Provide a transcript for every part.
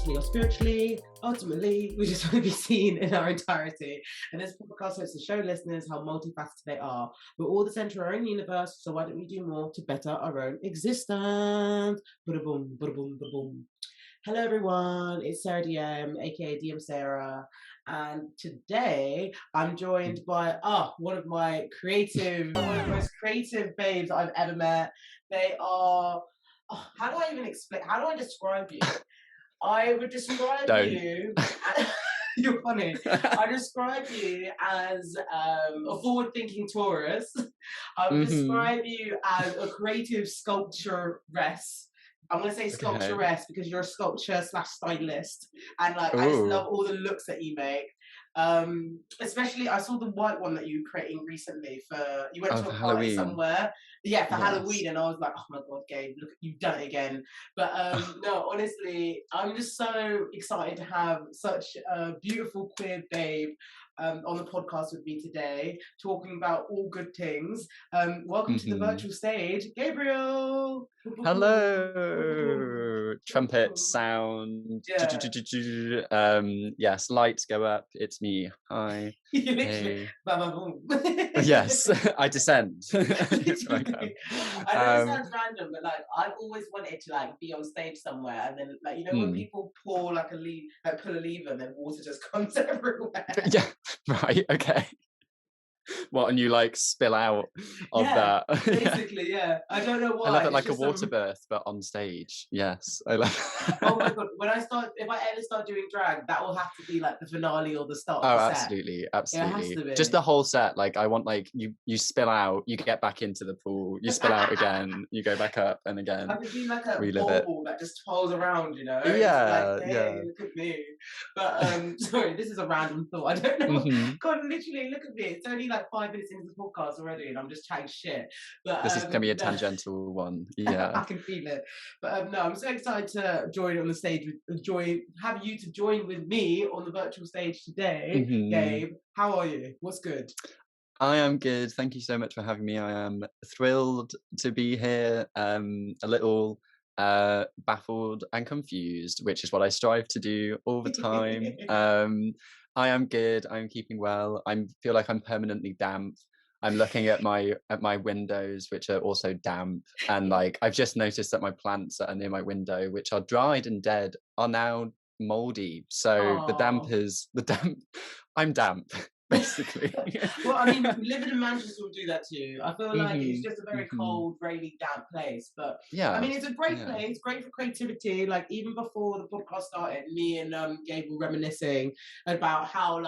mentally or spiritually. Ultimately, we just want to be seen in our entirety. And this podcast hopes to show listeners how multifaceted they are. We're all the center of our own universe, so why don't we do more to better our own existence? Ba-da-boom, ba-da-boom, ba-boom. Hello everyone, it's Sarah DM, aka DM.Seerah, and today I'm joined by one of the most creative babes I've ever met. They are how do I even explain? How do I describe you? I would describe you. You're funny. I describe you as a forward-thinking Taurus. I would describe you as a creative sculpturess. I'm gonna say sculpturess because you're a sculpture / stylist, and like I just love all the looks that you make. Especially I saw the white one that you were creating recently for you went to a party Halloween. Somewhere. Yeah, for Halloween, and I was like, oh my god, Gabe, look, you've done it again. But no, honestly, I'm just so excited to have such a beautiful queer babe on the podcast with me today, talking about all good things. Welcome to the virtual stage, Gabriel. Hello. Trumpet sound. Yeah. Yes, lights go up. It's me. Hi. You literally, boom. Yes, I descend. I know it sounds random, but like I've always wanted to like be on stage somewhere, and then like when people pour like pull a lever, and then water just comes everywhere. Yeah, right. Okay. What, and you like spill out of that? Basically, yeah. I don't know why. I love it, like a water birth, but on stage. Yes, I love. Oh my god! If I ever start doing drag, that will have to be like the finale or the start. Oh, of the absolutely, set. absolutely. It has to be. Just the whole set. Like I want like you spill out, you get back into the pool, you spill out again, you go back up, and again. I could be like a ball that just twirls around, Yeah, it's like, hey, yeah. look at me. But sorry, this is a random thought. I don't know. God, literally, look at me. It's only like 5 minutes into the podcast already, and I'm just chatting shit. But this is gonna be a tangential one. Yeah, I can feel it. But no, I'm so excited to join on the stage have you to join with me on the virtual stage today. Gabe, how are you? What's good? I am good. Thank you so much for having me. I am thrilled to be here. A little baffled and confused, which is what I strive to do all the time. I am good. I'm keeping well. I feel like I'm permanently damp. I'm looking at my windows, which are also damp, and like I've just noticed that my plants that are near my window, which are dried and dead, are now moldy. So the damp. I'm damp. Basically. Well, I mean, living in Manchester will do that to you. I feel like it's just a very cold, rainy, damp place. But yeah, I mean, it's a great place, great for creativity. Like even before the podcast started, me and Gabe were reminiscing about how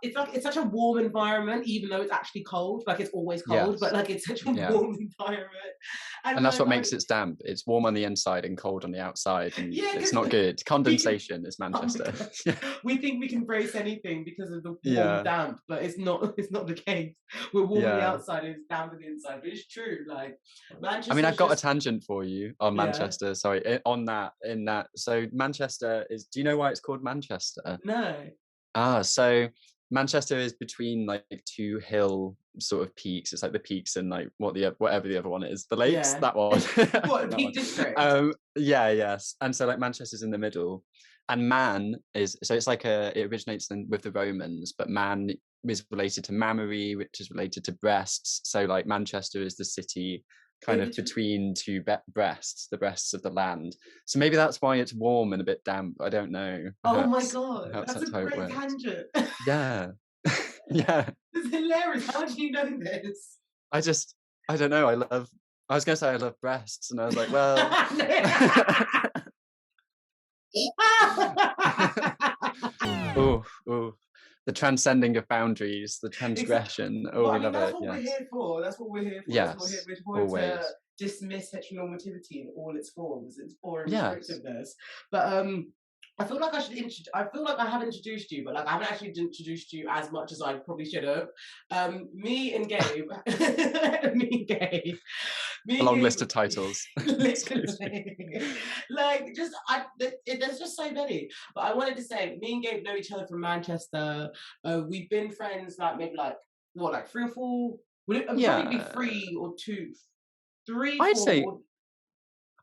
it's such a warm environment, even though it's actually cold. Like it's always cold, but like it's such a warm environment. And that's what makes it damp. It's warm on the inside and cold on the outside. And it's not good. Condensation is Manchester. We think we can brace anything because of the warm damp, but it's not the case. We're warm on the outside and it's damp on the inside. But it's true. Like Manchester. I mean, I've got a tangent for you on Manchester. Sorry, in that. So Manchester is. Do you know why it's called Manchester? No. So Manchester is between like two hill sort of peaks. It's like the peaks and like whatever the other one is, the lakes. That one. What, Peak District? Yes. And so like Manchester's in the middle, and man is it's like it originates with the Romans, but man is related to mammary, which is related to breasts. So like Manchester is the city kind of between two breasts, the breasts of the land. So maybe that's why it's warm and a bit damp. I don't know. Perhaps, oh my god, that's a great tangent. Yeah. Yeah. It's hilarious. How do you know this? I don't know. I was going to say I love breasts, and I was like, well. Oh. The transcending of boundaries, the transgression. Exactly. We love it. We're here for. That's what we're here for. Yes, we're here to dismiss heteronormativity in all its forms, its foreign restrictiveness. But I feel like I feel like I have introduced you, but like I haven't actually introduced you as much as I probably should have. Me and Gabe. A long list of titles. Literally. There's just so many. But I wanted to say, me and Gabe know each other from Manchester. We've been friends maybe 3 or 4? Would it probably be 3 or 2? 3, 4? I'd say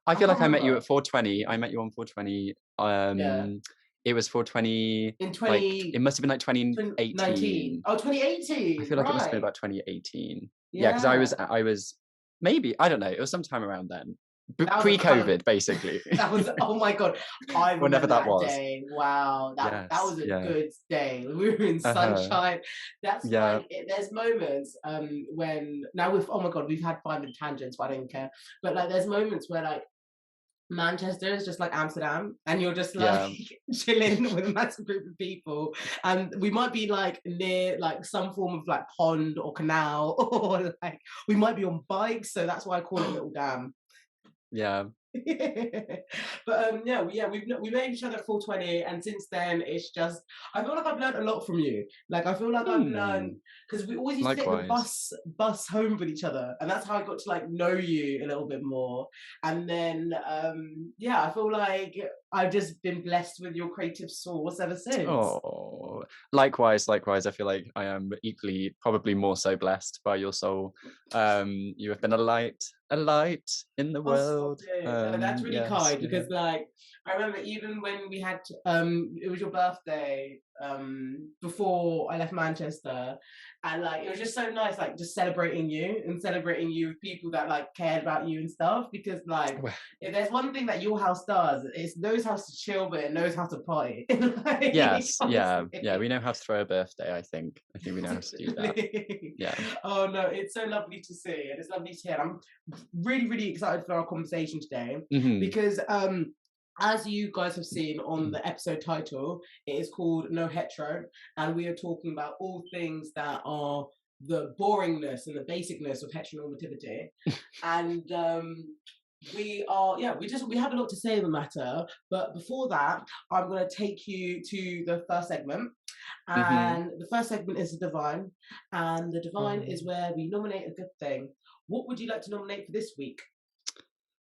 I I feel can't like I met you remember. at 420. I met you on 420. Yeah. It was 420, In like, it must have been like 2019. 2018. Oh, I 2018. feel like it must have been Right. about 2018. Yeah, because Yeah. I was maybe, I don't know, it was sometime around then. That was a Pre-COVID, basically. that was, oh my God. I Whenever remember that that was. day. Wow. That Yes, was a yeah. good day. We were in Uh-huh. sunshine. That's Yeah, like there's moments when now we've, oh my God, we've had 5 minute tangents, but I don't care. But like there's moments where like Manchester is just like Amsterdam, and you're just like yeah, chilling with a massive group of people, and we might be like near like some form of like pond or canal, or like we might be on bikes, so that's why I call it Little Dam. yeah. But we made each other 420, and since then it's just I feel like I've learned a lot from you. Like I feel like I've learned Hmm. because we always used to take the Likewise. bus home with each other, and that's how I got to like know you a little bit more. And then I feel like I've just been blessed with your creative source ever since. Oh, likewise, likewise. I feel like I am equally, probably more so blessed by your soul. You have been a light in the Oh, stop world. it. No, that's really Yes, kind yeah. because like I remember even when we had it was your birthday before I left Manchester, and like it was just so nice like just celebrating you and celebrating you with people that like cared about you and stuff, because like Well, if there's one thing that your house does, it knows how to chill but it knows how to party. Like, yes, yeah, yeah. honestly. We know how to throw a birthday. I think. I think we know how to do that. Yeah. Oh no, it's so lovely to see, and it's lovely to hear. I'm really, really excited for our conversation today Hmm. because as you guys have seen on the episode title, it is called No Hetero, and we are talking about all things that are the boringness and the basicness of heteronormativity. And we have a lot to say on the matter, but before that I'm going to take you to the first segment, Hmm. and the first segment is the divine, and the divine Oh. is where we nominate a good thing. What would you like to nominate for this week?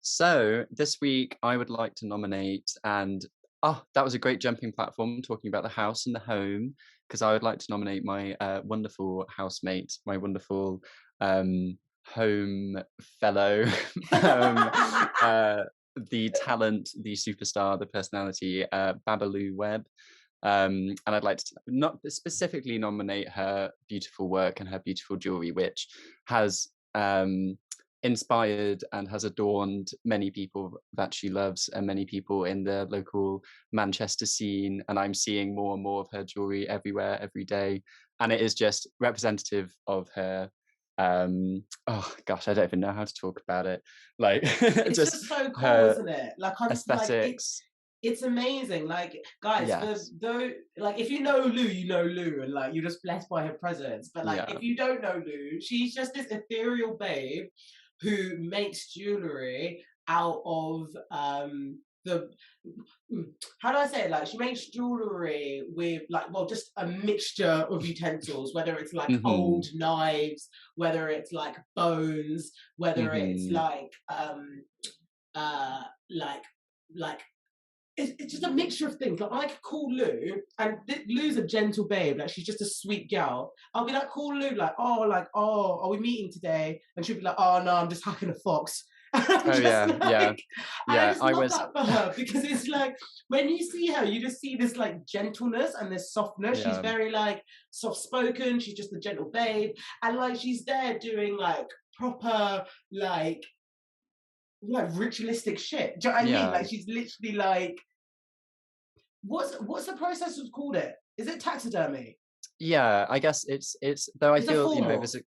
So this week I would like to nominate, and that was a great jumping platform talking about the house and the home, because I would like to nominate my wonderful housemate, my wonderful home fellow, um, uh, the talent, the superstar, the personality, Babalu Webb. And I'd like to not specifically nominate her beautiful work and her beautiful jewelry, which has inspired and has adorned many people that she loves and many people in the local Manchester scene. And I'm seeing more and more of her jewelry everywhere, every day. And it is just representative of her. Oh gosh, I don't even know how to talk about it. Like It's just just so cool, her isn't it? Like I'm like aesthetics. it's amazing. Like guys, for Yes. though like if you know Lou, you know Lou, and like you're just blessed by her presence. But like Yeah. if you don't know Lou, she's just this ethereal babe who makes jewelry out of the how do I say it? Like she makes jewelry with like just a mixture of utensils, whether it's like old Hmm. knives, whether it's like bones, whether it's Hmm. uh like like it's just a mixture of things. Like I could call Lou, and Lou's a gentle babe. Like she's just a sweet gal. I'll be like, call Lou, like, oh, are we meeting today? And she'll be like, oh no, I'm just hacking a fox. And I'm Oh just yeah, yeah, like, and I yeah. just I love was, that for her because it's like when you see her, you just see this like gentleness and this softness. She's yeah, very like soft spoken. She's just a gentle babe, and like she's there doing like proper like ritualistic shit. Do you know what I mean? yeah, Like she's literally like what's the process of called it? Is it taxidermy? yeah. I guess it's though I It's a feel, form of. there's a,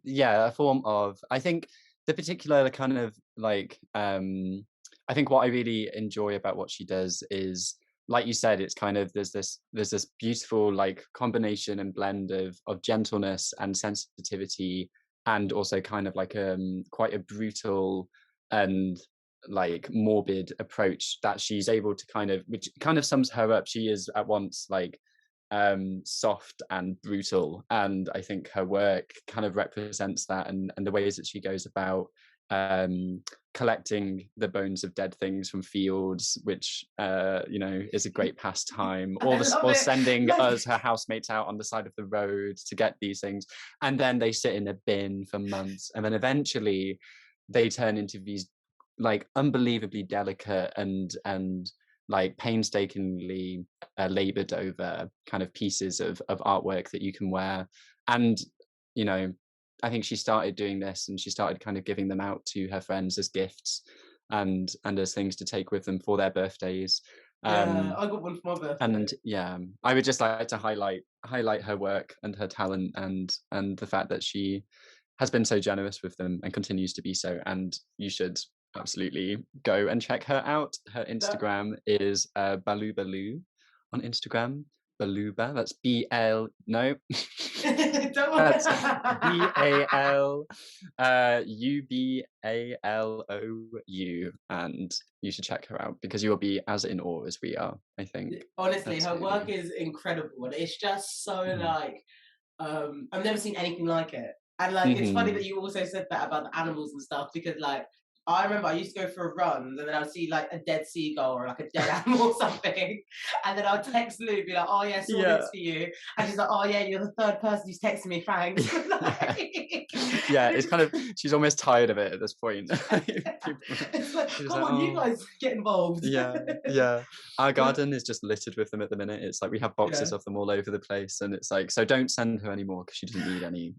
yeah, a form of, I think the particular kind of like I think what I really enjoy about what she does is, like you said, it's kind of there's this beautiful like combination and blend of gentleness and sensitivity, and also kind of like quite a brutal and like morbid approach that she's able to kind of, which kind of sums her up. She is at once like soft and brutal, and I think her work kind of represents that, and the ways that she goes about collecting the bones of dead things from fields, which is a great pastime, I love or it. sending Like us her housemates out on the side of the road to get these things, and then they sit in a bin for months, and then eventually they turn into these like unbelievably delicate and like painstakingly labored over kind of pieces of artwork that you can wear. And you know, I think she started doing this, and she started kind of giving them out to her friends as gifts and as things to take with them for their birthdays. Yeah, I got one for my birthday. And yeah, I would just like to highlight her work and her talent, and the fact that she has been so generous with them and continues to be so. And you should absolutely go and check her out. Her That, Instagram is Baloo Baloo on Instagram. Baluba. That's BL. No, don't that's worry. BALUBALOU, and you should check her out because you'll be as in awe as we are, I think. Honestly, her work Absolutely. is incredible, and it's just so Mhm. like I've never seen anything like it. And like it's funny that Mhm. you also said that about the animals and stuff because like I remember I used to go for runs and then I'd see like a dead seagull or like a dead animal or something. And then I'd text Lou, be like, oh yeah, I saw Yeah. this for you. And she's like, oh yeah, you're the third person who's texted me, thanks. Yeah. Like, Yeah, it's kind of, she's almost tired of it at this point. it's like, She's come like, on, you "Oh." guys get involved. Yeah, yeah. Our But garden is just littered with them at the minute. It's like we have yeah. boxes of them all over the place, and it's like, so don't send her anymore because she doesn't need any,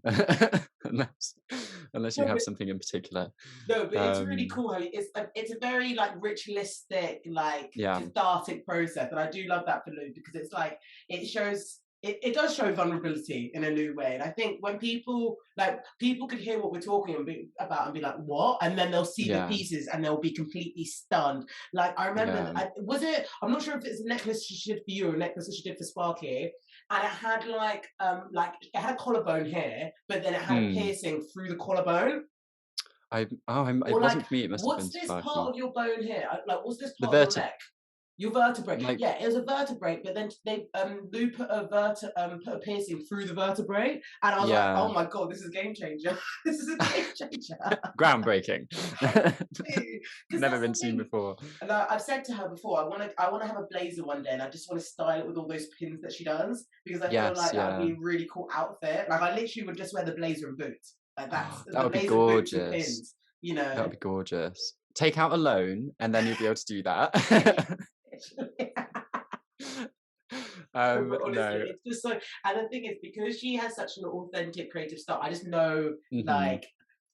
unless you No, have but something in particular. no, but it's really Um, cool how it's like it's a very like ritualistic, like yeah, cathartic process, and I do love that for Lou because it's like it shows it does show vulnerability in a new way, and I think when people could hear what we're talking about and be like what, and then they'll see the yeah, pieces and they'll be completely stunned. Like I remember, yeah, was it? I'm not sure if it's a necklace she did for you or a necklace that she did for Sparky, and it had like it had a collarbone here, but then it had a mm. piercing through the collarbone. It Or like, wasn't for me. It must have what's been this part Sparky. of your bone here? Like, what's this The part of your vertebra, neck? Your vertebrae. like, Yeah, it was a vertebrae, but then they Lou put put a piercing through the vertebrae, and I was like, yeah, oh my god, this is a game changer. This is a game changer. groundbreaking. Because Never that's been the seen thing. before. And I've said to her before, I want to have a blazer one day, and I just want to style it with all those pins that she does because I feel Yes, like that would yeah. be a really cool outfit. Like I literally would just wear the blazer and boots. Like that's Oh, that the would be blazer, boots, and gorgeous. pins. You That would know. be gorgeous. Take out a loan, and then you'll be able to do that. No, but honestly, No. it's just so. And the thing is, because she has such an authentic creative style, I just know, Mhm. like,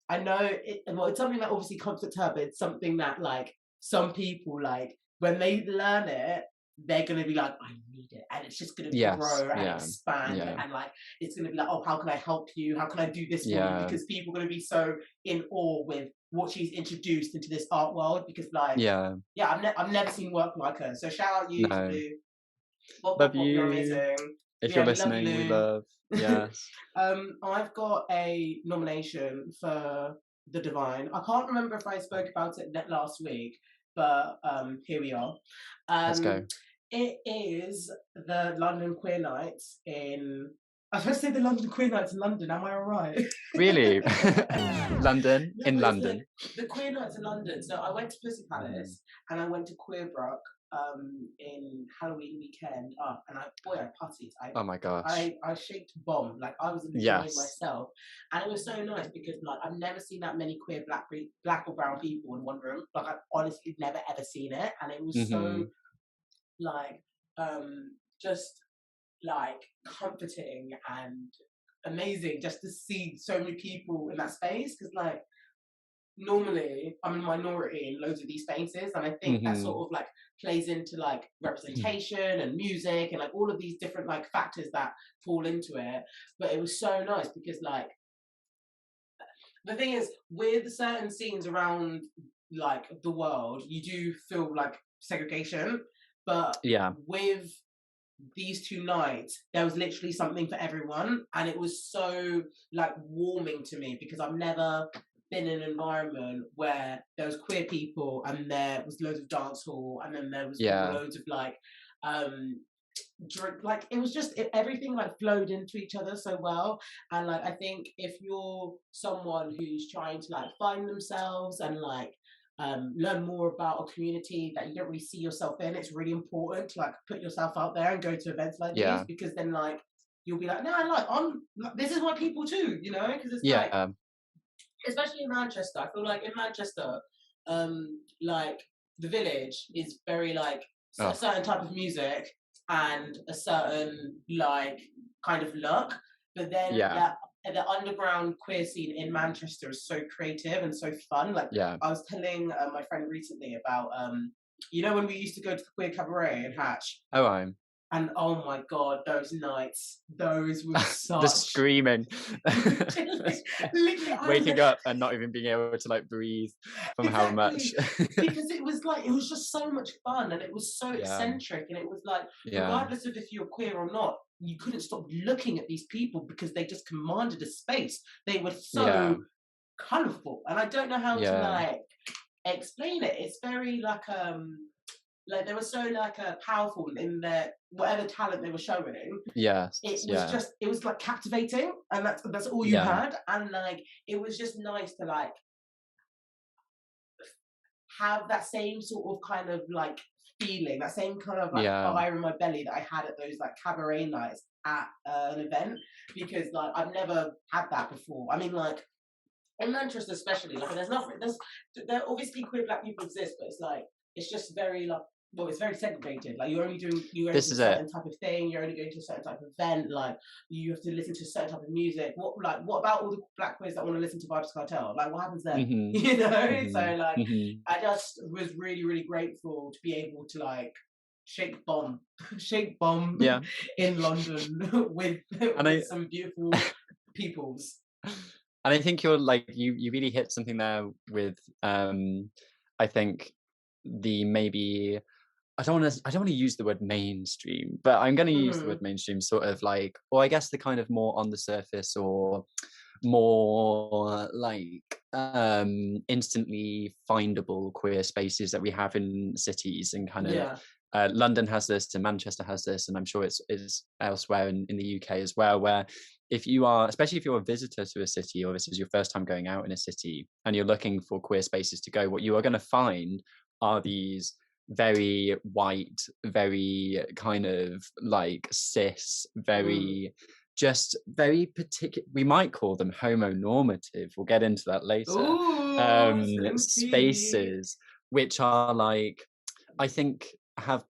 I know it. Well, it's something that obviously comforts her, but it's something that, like, some people, like, when they learn it, they're gonna be like, I need it, and it's just gonna Yes. grow and Yeah. expand, Yeah. and like, it's gonna be like, oh, how can I help you? How can I do this for you? Yeah. Because people are gonna be so in awe with what she's introduced into this art world. Because, like, Yeah. yeah, I've never seen work like her. So shout out you to No. Lou. Pop, pop, Love pop, you're you. amazing. If you're Yeah, we love listening, we you, love. Lou. Yes. I've got a nomination for the Divine. I can't remember if I spoke about it last week, but here we are. Let's go. Um, it is the London Queer Nights in. I was supposed to say the London Queer Nights in London. Am I alright? Really? London, No, in but it's London. the Queer Nights in London. So I went to Pussy Mhm. Palace and I went to Queerbrook in Halloween weekend. Oh, and I partied. Oh my gosh. I shaped bomb. Like I was enjoying Yes. myself, and it was so nice because like I've never seen that many queer black or brown people in one room. Like I've honestly never ever seen it, and it was so Mhm. like just like comforting and amazing just to see so many people in that space because like normally I'm a minority in loads of these spaces and I think that sort Mhm. of like plays into like representation and music and like all of these different like factors that fall into it, but it was so nice because like the thing is with certain scenes around like the world you do feel like segregation, but Yeah. with these 2 nights there was literally something for everyone and it was so like warming to me because I've never been in an environment where there was queer people and there was loads of dance hall and then there was Yeah. loads of like um drink, like it was just everything like flowed into each other so well. And like I think if you're someone who's trying to like find themselves and like learn more about a community that you don't really see yourself in, it's really important to like put yourself out there and go to events like these Yeah. because then like you'll be like, no, like I'm like, this is my people too, you know, because it's like Yeah. especially in Manchester. I feel like in Manchester like the village is very like a certain type of music and a certain like kind of look, but then that the underground queer scene in Manchester is so creative and so fun. Like I was telling my friend recently about you know when we used to go to the queer cabaret in Hatch. And oh my god, those nights, those were such the screaming. Literally, waking up and not even being able to like breathe from how much. Because it was just so much fun, and it was so eccentric, and it was like regardless of if you're queer or not, you couldn't stop looking at these people because they just commanded a space. They were so colourful, and I don't know how to like explain it. It's very like they were so like powerful in their whatever talent they were showing. It was like captivating, and that's all you had, and like it was just nice to like have that same sort of kind of like feeling, that same kind of like fire in my belly that I had at those like cabaret nights at an event, because like I've never had that before. I mean, like in Manchester especially, like there obviously queer black people exist, but it's just very like, well, it's very segregated. Like you're only doing a certain type of thing. You're only going to a certain type of event. Like you have to listen to a certain type of music. What about all the black queers that want to listen to Vibes Cartel? Like what happens then? You know. So like I just was really really grateful to be able to like shake bomb in London with some beautiful peoples. And I think you're like you really hit something there with I think the maybe I don't want to use the word mainstream, but I'm going to use the word mainstream sort of like, or I guess the kind of more on the surface or more like instantly findable queer spaces that we have in cities, and kind of London has this and Manchester has this, and I'm sure it's elsewhere in the UK as well, where if you are, especially if you're a visitor to a city, or this is your first time going out in a city and you're looking for queer spaces to go, what you are going to find are these very white, very kind of like cis, very just very particular, we might call them homonormative, we'll get into that later. Spaces which are like, I think have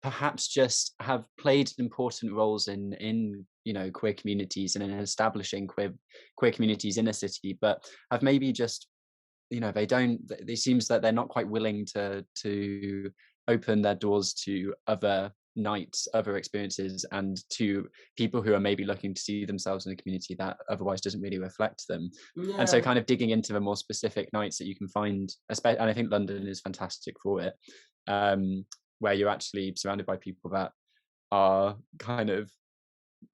played important roles in you know queer communities and in establishing queer communities in a city, but have maybe just, you know, it seems that they're not quite willing to open their doors to other nights, other experiences, and to people who are maybe looking to see themselves in a community that otherwise doesn't really reflect them. And so kind of digging into the more specific nights that you can find, and I think London is fantastic for it, where you're actually surrounded by people that are kind of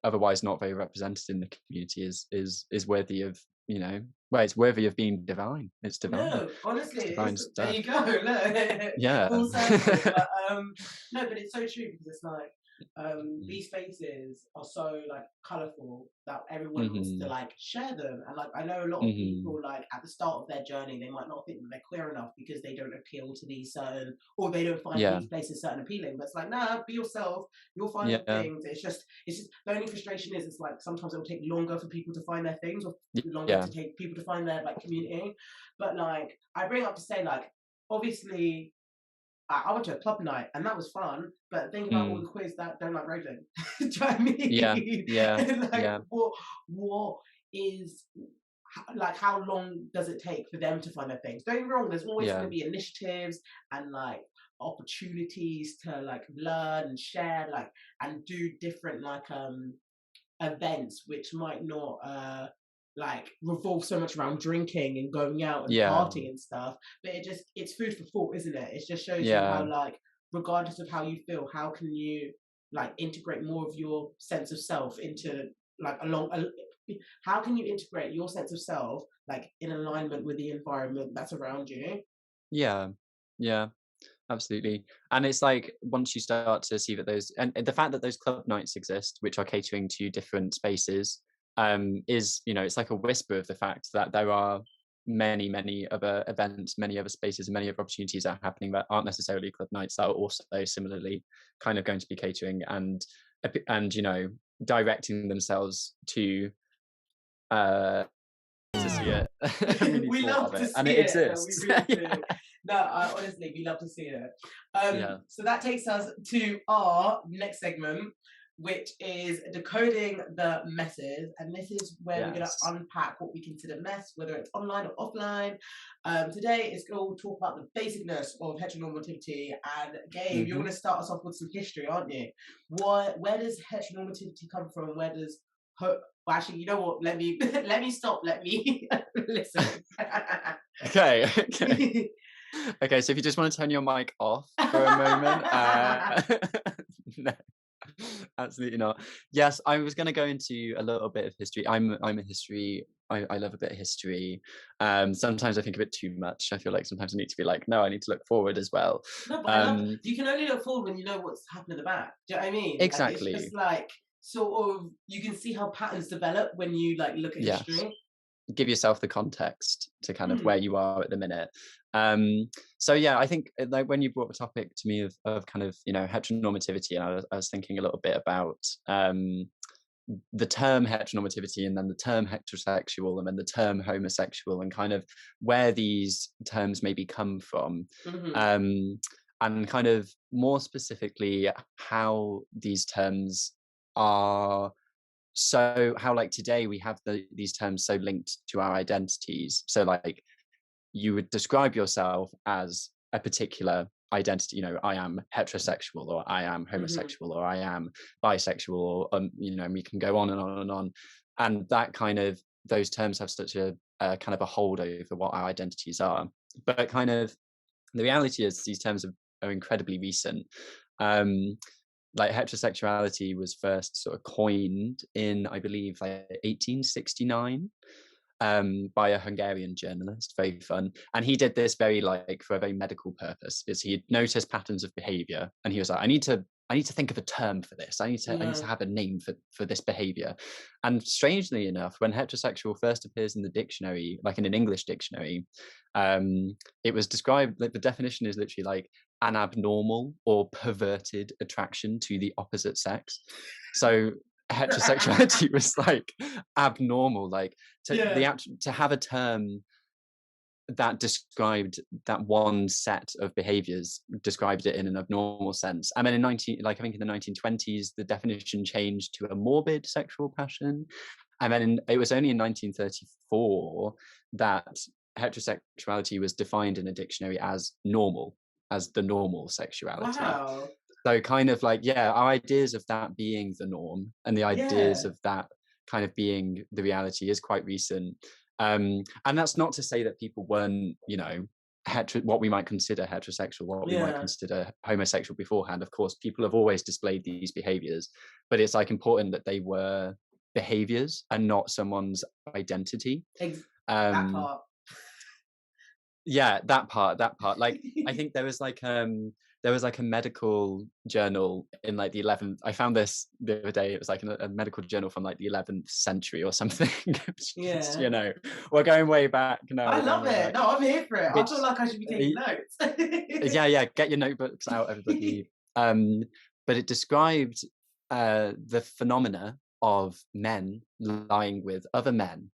otherwise not very represented in the community, is worthy of, you know, well, it's worthy of being divine. It's divine. No, honestly, it's divine there you go. Look, full circle. But no, but it's so true, because it's like these spaces are so like colourful that everyone wants to like share them. And like I know a lot of people, like at the start of their journey, they might not think that they're queer enough because they don't appeal to these certain, or they don't find these places certain appealing. But it's like, nah, be yourself, you'll find the things. It's just the only frustration is it's like sometimes it will take longer for people to find their things, or longer to take people to find their like community. But like I bring up to say, like obviously I went to a club night and that was fun, but think about all the queers that don't like raving. Do you know what I mean? Like, what is, like, how long does it take for them to find their things? Don't get me wrong, there's always going to be initiatives and like opportunities to like learn and share, like, and do different like events which might not like revolve so much around drinking and going out and partying and stuff, but it's food for thought, isn't it? It just shows you how, like, regardless of how you feel, how can you like integrate more of your sense of self into like how can you integrate your sense of self like in alignment with the environment that's around you? Absolutely. And it's like once you start to see that those, and the fact that those club nights exist, which are catering to different spaces, is, you know, it's like a whisper of the fact that there are many other events, many other spaces, and many other opportunities that are happening that aren't necessarily club nights, that are also similarly kind of going to be catering and you know, directing themselves to see it. We love to see and it exists. No, we really do. No, honestly, we love to see it. Yeah. So that takes us to our next segment, which is decoding the messes. And this is where we're going to Yes. unpack what we consider mess, whether it's online or offline. Today is going to talk about the basicness of heteronormativity. And Gabe, you're going to start us off with some history, aren't you? Where does heteronormativity come from? Where does well, actually, you know what? Let me let me stop. Let me listen. Okay. Okay. Okay, so if you just want to turn your mic off for a moment. No, absolutely not. Yes, I was going to go into a little bit of history. I'm a history. I love a bit of history. Sometimes I think a bit too much. I feel like sometimes I need to be like, no, I need to look forward as well. No, but I love it. You can only look forward when you know what's happened in the back. Do you know what I mean? Like, it's Exactly. just like sort of you can see how patterns develop when you like look at Yes. history. Give yourself the context to kind of where you are at the minute. So yeah, I think like when you brought the topic to me of kind of, you know, heteronormativity, and I was thinking a little bit about the term heteronormativity, and then the term heterosexual, and then the term homosexual, and kind of where these terms maybe come from. And kind of more specifically how these terms are, so how like today we have these terms so linked to our identities. So like you would describe yourself as a particular identity, you know, I am heterosexual, or I am homosexual, or I am bisexual, or you know, and we can go on and on and on. And that kind of, those terms have such a kind of a hold over what our identities are. But kind of the reality is these terms are incredibly recent. Like heterosexuality was first sort of coined in, I believe, like 1869 by a Hungarian journalist. Very fun. And he did this very like for a very medical purpose. Is he had noticed patterns of behavior, and he was like, I need to think of a term for this. I need to have a name for this behavior. And strangely enough, when heterosexual first appears in the dictionary, like in an English dictionary, it was described, like the definition is literally like an abnormal or perverted attraction to the opposite sex. So heterosexuality was like abnormal, like to have a term that described that one set of behaviors, described it in an abnormal sense. And then in I think in the 1920s, the definition changed to a morbid sexual passion. And then it was only in 1934 that heterosexuality was defined in a dictionary as normal, as the normal sexuality. Wow. So kind of like, yeah, our ideas of that being the norm and the ideas of that kind of being the reality is quite recent. And that's not to say that people weren't, you know, what we might consider heterosexual, what we might consider homosexual beforehand. Of course, people have always displayed these behaviors, but it's like important that they were behaviors and not someone's identity. That part. Yeah, that part. Like, I think there was like a medical journal in like the 11th. I found this the other day. It was like a medical journal from like the 11th century or something. Just, you know, we're going way back. No, I love it. No, I'm here for it. I feel like I should be taking notes. Yeah, get your notebooks out, everybody. But it described the phenomena of men lying with other men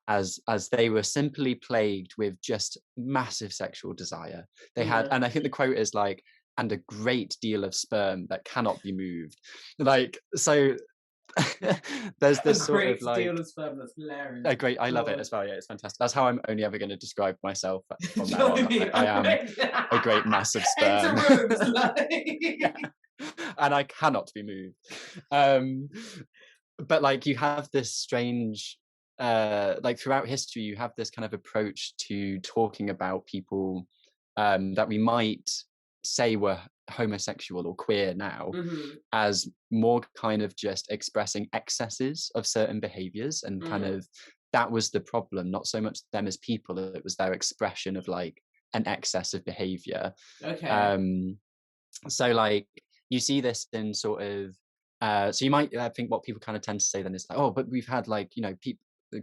as they were simply plagued with just massive sexual desire. They had, and I think the quote is like, and a great deal of sperm that cannot be moved. Like, so there's this sort of like deal of sperm. That's hilarious. a great, I love it as well. Yeah, it's fantastic. That's how I'm only ever going to describe myself from now on. I am a great mass of sperm. Yeah. And I cannot be moved. But like you have this strange like throughout history you have this kind of approach to talking about people that we might say were homosexual or queer now as more kind of just expressing excesses of certain behaviors, and kind of that was the problem, not so much them as people, it was their expression of like an excess of behavior. So like you see this in sort of so you might think what people kind of tend to say then is like, oh, but we've had like, you know,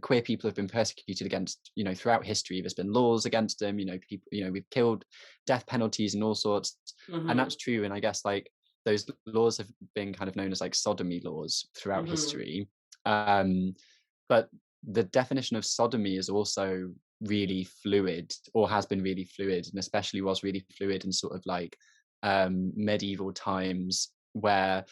queer people have been persecuted against, you know, throughout history. There's been laws against them, you know, people, you know, we've killed, death penalties and all sorts. And that's true. And I guess like those laws have been kind of known as like sodomy laws throughout history. But the definition of sodomy is also really fluid, or has been really fluid, and especially was really fluid in sort of like medieval times, where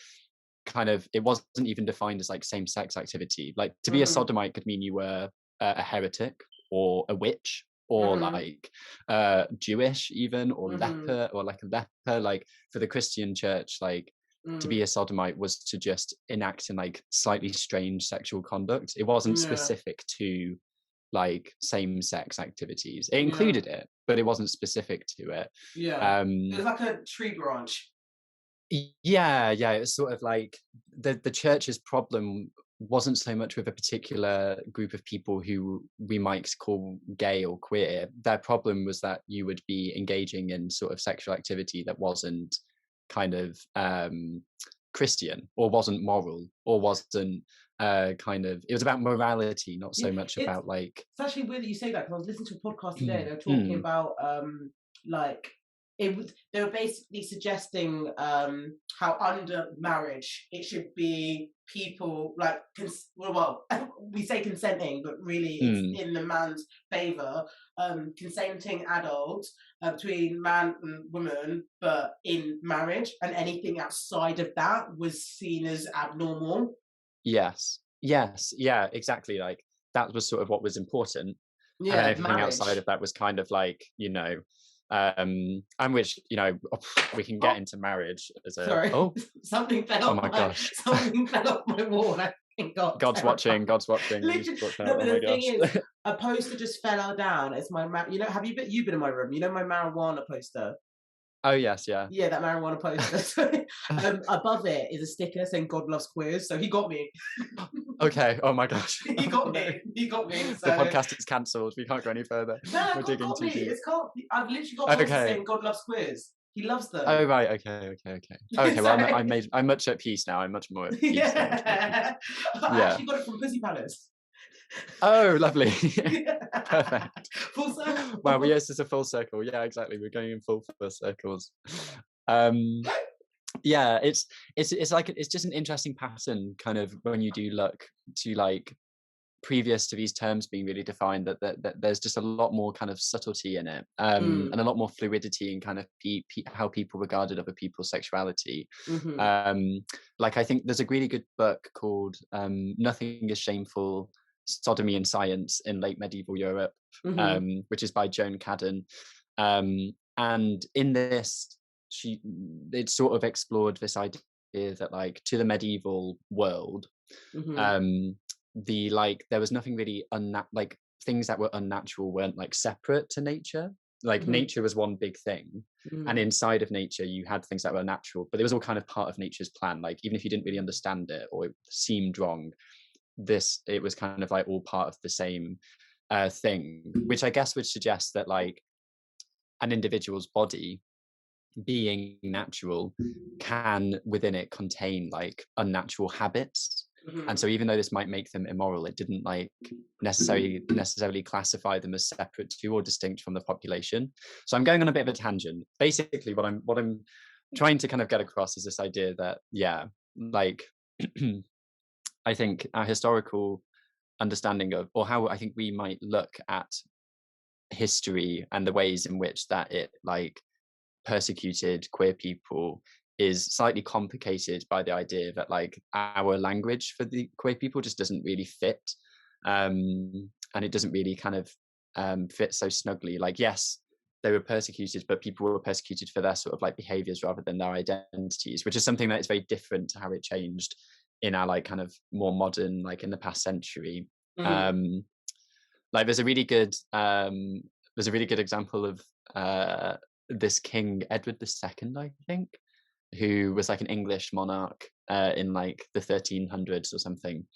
kind of it wasn't even defined as like same-sex activity. Like to be a sodomite could mean you were a heretic or a witch or like Jewish even, or leper, or like a leper. Like for the Christian church, like to be a sodomite was to just enact in like slightly strange sexual conduct. It wasn't specific to like same-sex activities. It included it, but it wasn't specific to it. It was like a tree branch. Yeah, it's sort of like the church's problem wasn't so much with a particular group of people who we might call gay or queer. Their problem was that you would be engaging in sort of sexual activity that wasn't kind of Christian, or wasn't moral, or wasn't kind of, it was about morality, not so much about like. It's actually weird that you say that, because I was listening to a podcast today. They were talking about like they were basically suggesting how under marriage it should be people like we say consenting, but really it's in the man's favor, consenting adults between man and woman, but in marriage, and anything outside of that was seen as abnormal. Yes, yeah, exactly. Like that was sort of what was important, and then everything outside of that was kind of like, you know, and which, you know, we can get into marriage as a. Sorry. Oh, something fell off. My gosh! Something fell off my wall. God's watching. Literally, no, but the thing is, a poster just fell down. It's my you know. Have you been in my room? You know my marijuana poster. Oh yes, yeah. Yeah, that marijuana poster. Above it is a sticker saying "God loves queers." So he got me. Okay. Oh my gosh. He got me. He got me. So. The podcast is cancelled. We can't go any further. No, we're digging too deep. I've literally got posters saying "God loves queers." He loves them. Oh right. Okay. Well, I'm much at peace now. I'm much more at peace. I actually got it from Pussy Palace. Oh, lovely. Perfect. Full circle. Wow, well, yes, it's a full circle. Yeah, exactly. We're going in full circles. Yeah, it's like, it's just an interesting pattern kind of when you do look to like previous to these terms being really defined, that there's just a lot more kind of subtlety in it, and a lot more fluidity in kind of how people regarded other people's sexuality. Like I think there's a really good book called Nothing is Shameful: Sodomy and Science in Late Medieval Europe, which is by Joan Cadden, and in this it sort of explored this idea that like to the medieval world, there was nothing really like things that were unnatural weren't like separate to nature. Like nature was one big thing, and inside of nature you had things that were natural, but it was all kind of part of nature's plan. Like even if you didn't really understand it or it seemed wrong, it was kind of like all part of the same thing, which I guess would suggest that like an individual's body being natural can within it contain like unnatural habits. And so even though this might make them immoral, it didn't like necessarily classify them as separate to or distinct from the population. So I'm going on a bit of a tangent. Basically what I'm trying to kind of get across is this idea that, yeah, like I think our historical understanding of, or how I think we might look at history and the ways in which that it like persecuted queer people is slightly complicated by the idea that like our language for the queer people just doesn't really fit, and it doesn't really kind of fit so snugly. Like yes, they were persecuted, but people were persecuted for their sort of like behaviors rather than their identities, which is something that is very different to how it changed in our like kind of more modern, like in the past century. Like there's a really good example of this king Edward II, I think, who was like an English monarch in like the 1300s or something,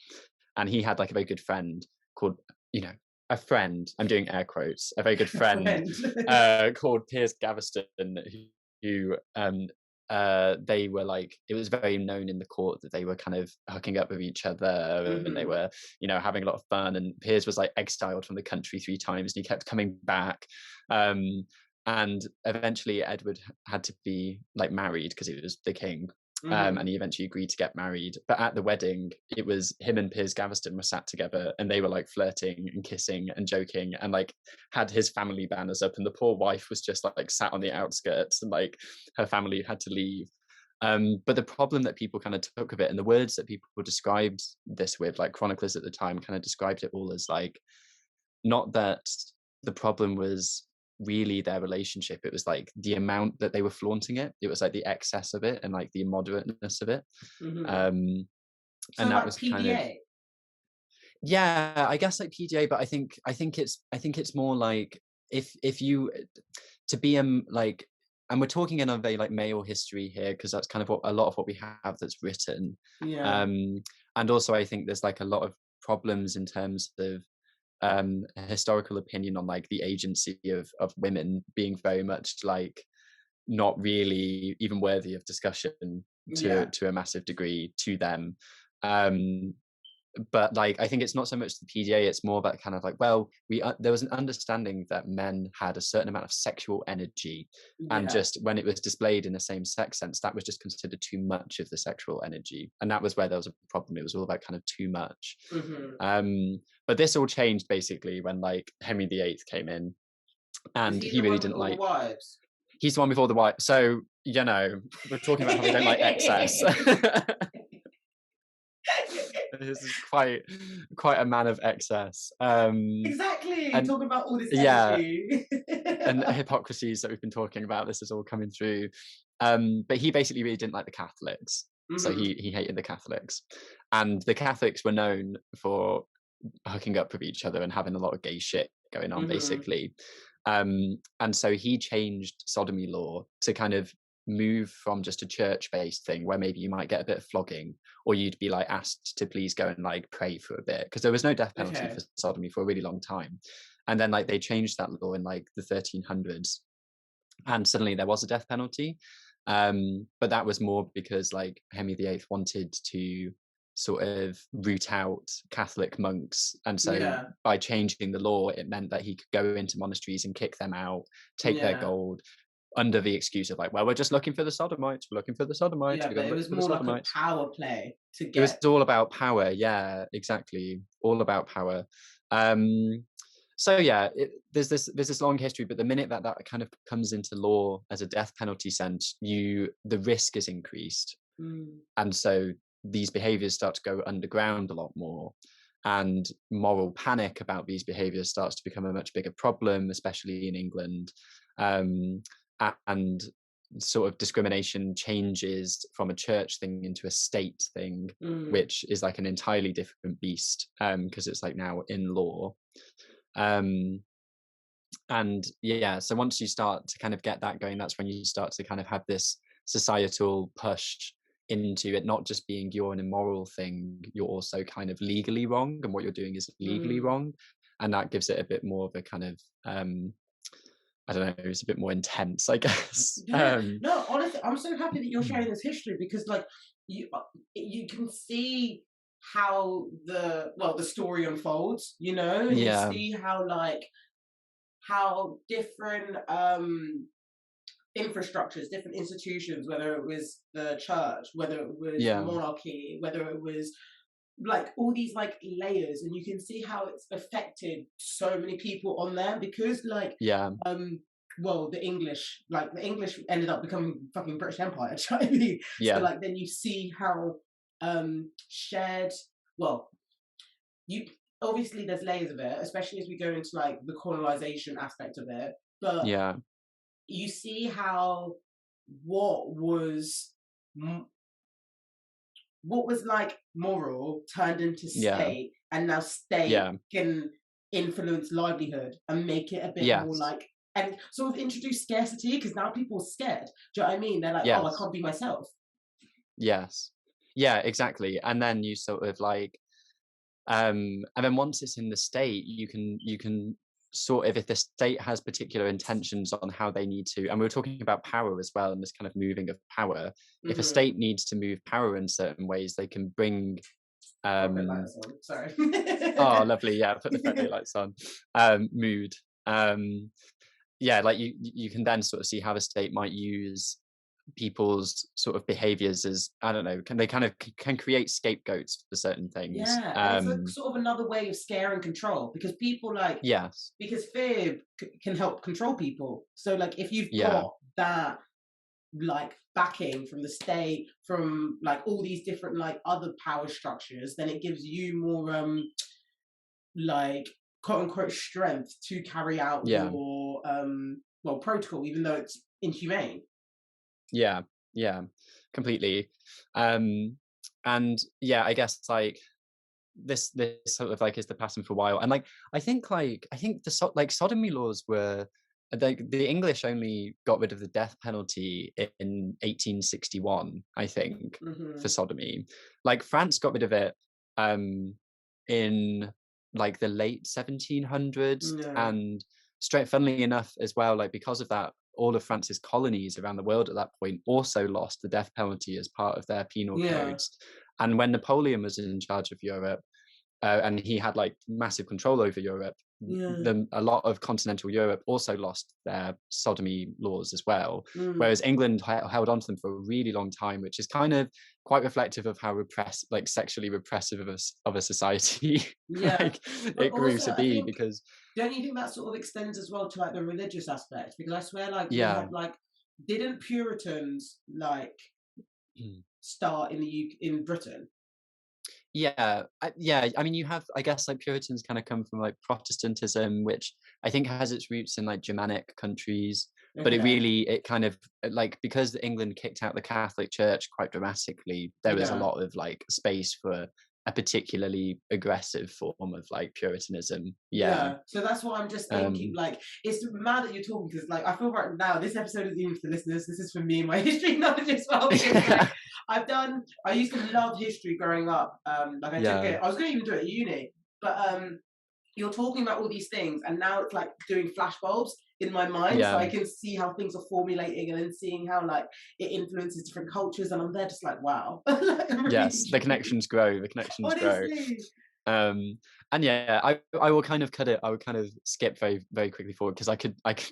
and he had like a very good friend called, you know, a friend, I'm doing air quotes, a very good friend called Piers Gaveston, who they were like, it was very known in the court that they were kind of hooking up with each other, and they were, you know, having a lot of fun, and Piers was like exiled from the country 3 times and he kept coming back, and eventually Edward had to be like married because he was the king, Mm-hmm. And he eventually agreed to get married. But at the wedding, it was him and Piers Gaveston were sat together, and they were like flirting and kissing and joking, and like had his family banners up, and the poor wife was just like sat on the outskirts, and like her family had to leave. But the problem that people kind of took of it, and the words that people described this with, like chroniclers at the time kind of described it all as like, not that the problem was really their relationship, it was like the amount that they were flaunting it. It was like the excess of it and like the immoderateness of it. Mm-hmm. um So and that like was kind of, PDA. yeah, I guess like PDA, but I think it's more like, if you to be like, and we're talking in a very like male history here, because that's kind of what a lot of what we have that's written. Yeah. And also I think there's like a lot of problems in terms of a historical opinion on like the agency of women being very much like not really even worthy of discussion to a massive degree to them. um but like I think it's not so much the PDA, it's more about kind of like, well, there was an understanding that men had a certain amount of sexual energy, and just when it was displayed in a same-sex sense, that was just considered too much of the sexual energy, and that was where there was a problem. It was all about kind of too much. But this all changed basically when like Henry VIII came in, and he really didn't like. Wives? He's the one with all the wives. So you know, we're talking about how we don't like excess. This is quite a man of excess. Exactly. And talking about all this energy. And hypocrisies that we've been talking about. This is all coming through. But he basically really didn't like the Catholics. So he hated the Catholics, and the Catholics were known for hooking up with each other and having a lot of gay shit going on, basically. And so he changed sodomy law to kind of move from just a church-based thing where maybe you might get a bit of flogging, or you'd be like asked to please go and like pray for a bit, because there was no death penalty for sodomy for a really long time. And then like they changed that law in like the 1300s, and suddenly there was a death penalty. But that was more because like Henry VIII wanted to sort of root out Catholic monks, and so by changing the law, it meant that he could go into monasteries and kick them out, take their gold, under the excuse of like, well, we're just looking for the sodomites. We're looking for the sodomites. Yeah, but it was more like a power play to get. It was all about power. Yeah, exactly. All about power. So yeah, there's this long history, but the minute that kind of comes into law as a death penalty sense, the risk is increased, and so these behaviors start to go underground a lot more, and moral panic about these behaviors starts to become a much bigger problem, especially in England. And sort of discrimination changes from a church thing into a state thing, which is like an entirely different beast, because it's like now in law. And yeah, so once you start to kind of get that going, that's when you start to kind of have this societal push into it not just being you're an immoral thing, you're also kind of legally wrong, and what you're doing is legally wrong, and that gives it a bit more of a kind of I don't know, it's a bit more intense, I guess. No, honestly, I'm so happy that you're sharing this history, because like you can see how the story unfolds, you know, and you see how different infrastructures, different institutions, whether it was the church, whether it was monarchy, whether it was like all these like layers, and you can see how it's affected so many people on there, because like the English ended up becoming fucking British Empire. Do you know what I mean? So like then you see how shared, you obviously there's layers of it, especially as we go into like the colonization aspect of it, but you see how what was like moral turned into state, and now state can influence livelihood and make it a bit more like, and sort of introduce scarcity, because now people are scared. Do you know what I mean? They're like, oh, I can't be myself. Yeah, exactly. And then you sort of like and then once it's in the state, you can sort of, if the state has particular intentions on how they need to, and we were talking about power as well, and this kind of moving of power, if a state needs to move power in certain ways, they can bring sorry. Oh, lovely. Yeah, put the friendly lights on. Mood. Yeah, like you can then sort of see how the state might use people's sort of behaviors as, I don't know, they kind of can create scapegoats for certain things. Yeah, and it's a sort of another way of scare and control, because people like, Yes. because fear can help control people. So like if you've Yeah. got that like backing from the state, from like all these different like other power structures, then it gives you more like quote unquote strength to carry out Yeah. your well, protocol, even though it's inhumane. Yeah. Yeah. Completely. And yeah, I guess like this sort of like is the pattern for a while, and like I think the like sodomy laws were, the English only got rid of the death penalty in 1861, I think, for Mm-hmm. sodomy. Like France got rid of it in like the late 1700s, Yeah. and straight funnily enough as well, like because of that, all of France's colonies around the world at that point also lost the death penalty as part of their penal Yeah. codes. And when Napoleon was in charge of Europe, and he had like massive control over Europe, Yeah. a lot of continental Europe also lost their sodomy laws as well, Mm. whereas England held on to them for a really long time, which is kind of quite reflective of how sexually repressive of a society Yeah. like But it grew also to I be. think, Because don't you think that sort of extends as well to like the religious aspect? Because I swear like we yeah. had like, didn't Puritans like start in the in Britain? Yeah, yeah. I mean, you have, I guess, like Puritans kind of come from like Protestantism, which I think has its roots in like Germanic countries. But Okay. it kind of like, because England kicked out the Catholic Church quite dramatically, there was a Yeah. lot of like space for a particularly aggressive form of like Puritanism. Yeah. Yeah, so that's what I'm just thinking. Um, Like, it's mad that you're talking, because, like, I feel right now this episode isn't even for the listeners. This is for me and my history knowledge as well. Because, like, I used to love history growing up. Like, I took yeah. it. I was going to even do it at uni, but you're talking about all these things, and now it's like doing flashbulbs in my mind, so Yeah. I can see how things are formulating, and then seeing how like it influences different cultures, and I'm there just like, wow. Like, I'm really Yes, the intrigued. connections grow. The connections grow. Honestly. um and yeah, I will kind of cut it, I would kind of skip very very quickly forward, because I could like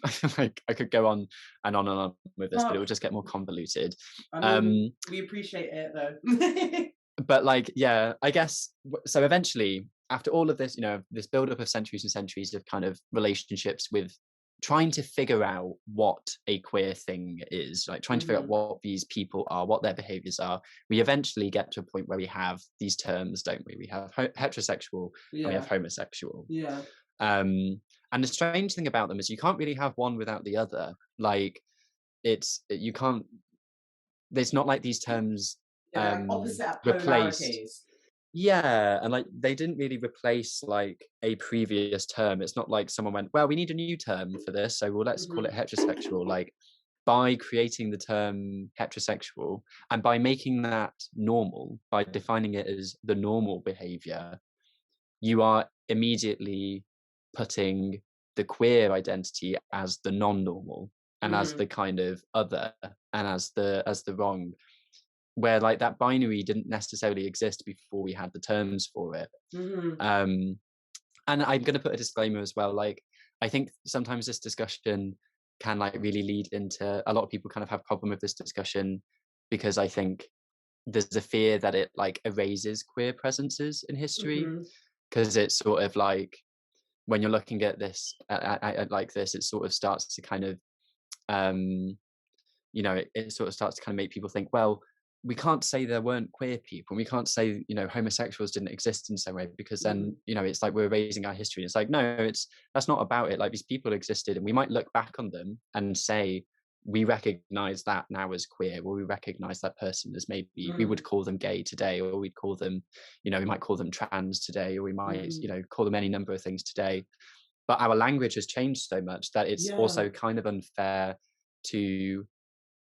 I could go on and on with this, but it Oh, would just get more convoluted. I mean, um we appreciate it though. but like, yeah, I guess so eventually, after all of this, this build up of centuries and centuries of kind of relationships with trying to figure out what a queer thing is, like trying to figure out Mhm. what these people are, what their behaviors are, we eventually get to a point where we have these terms, don't we? We have heterosexual and we have Yeah, homosexual. yeah. And the strange thing about them is you can't really have one without the other. Like, you can't, there's not like these terms They're like opposite replaced. polarities. Yeah, and like they didn't really replace like a previous term. It's not like someone went, well, we need a new term for this, so well, let's call it Mhm. heterosexual. Like, by creating the term heterosexual and by making that normal, by defining it as the normal behavior, you are immediately putting the queer identity as the non-normal and as the Mhm. kind of other and as the wrong, where like that binary didn't necessarily exist before we had the terms for it. Mhm. um and I'm going to put a disclaimer as well, like I think sometimes this discussion can like really lead into, a lot of people kind of have problem with this discussion, because I think there's a fear that it like erases queer presences in history, Mhm. because it's sort of like, when you're looking at this at like this, it sort of starts to kind of um it sort of starts to kind of make people think, well, we can't say there weren't queer people, we can't say homosexuals didn't exist in some way, because then Mhm. it's like we're erasing our history. It's like, no, that's not about it. Like, these people existed, and we might look back on them and say we recognize that now as queer, or we recognize that person as, maybe we would Mhm. call them gay today, or we'd call them, we might call them trans today, or we might Mhm. call them any number of things today. But our language has changed so much that it's Yeah. also kind of unfair to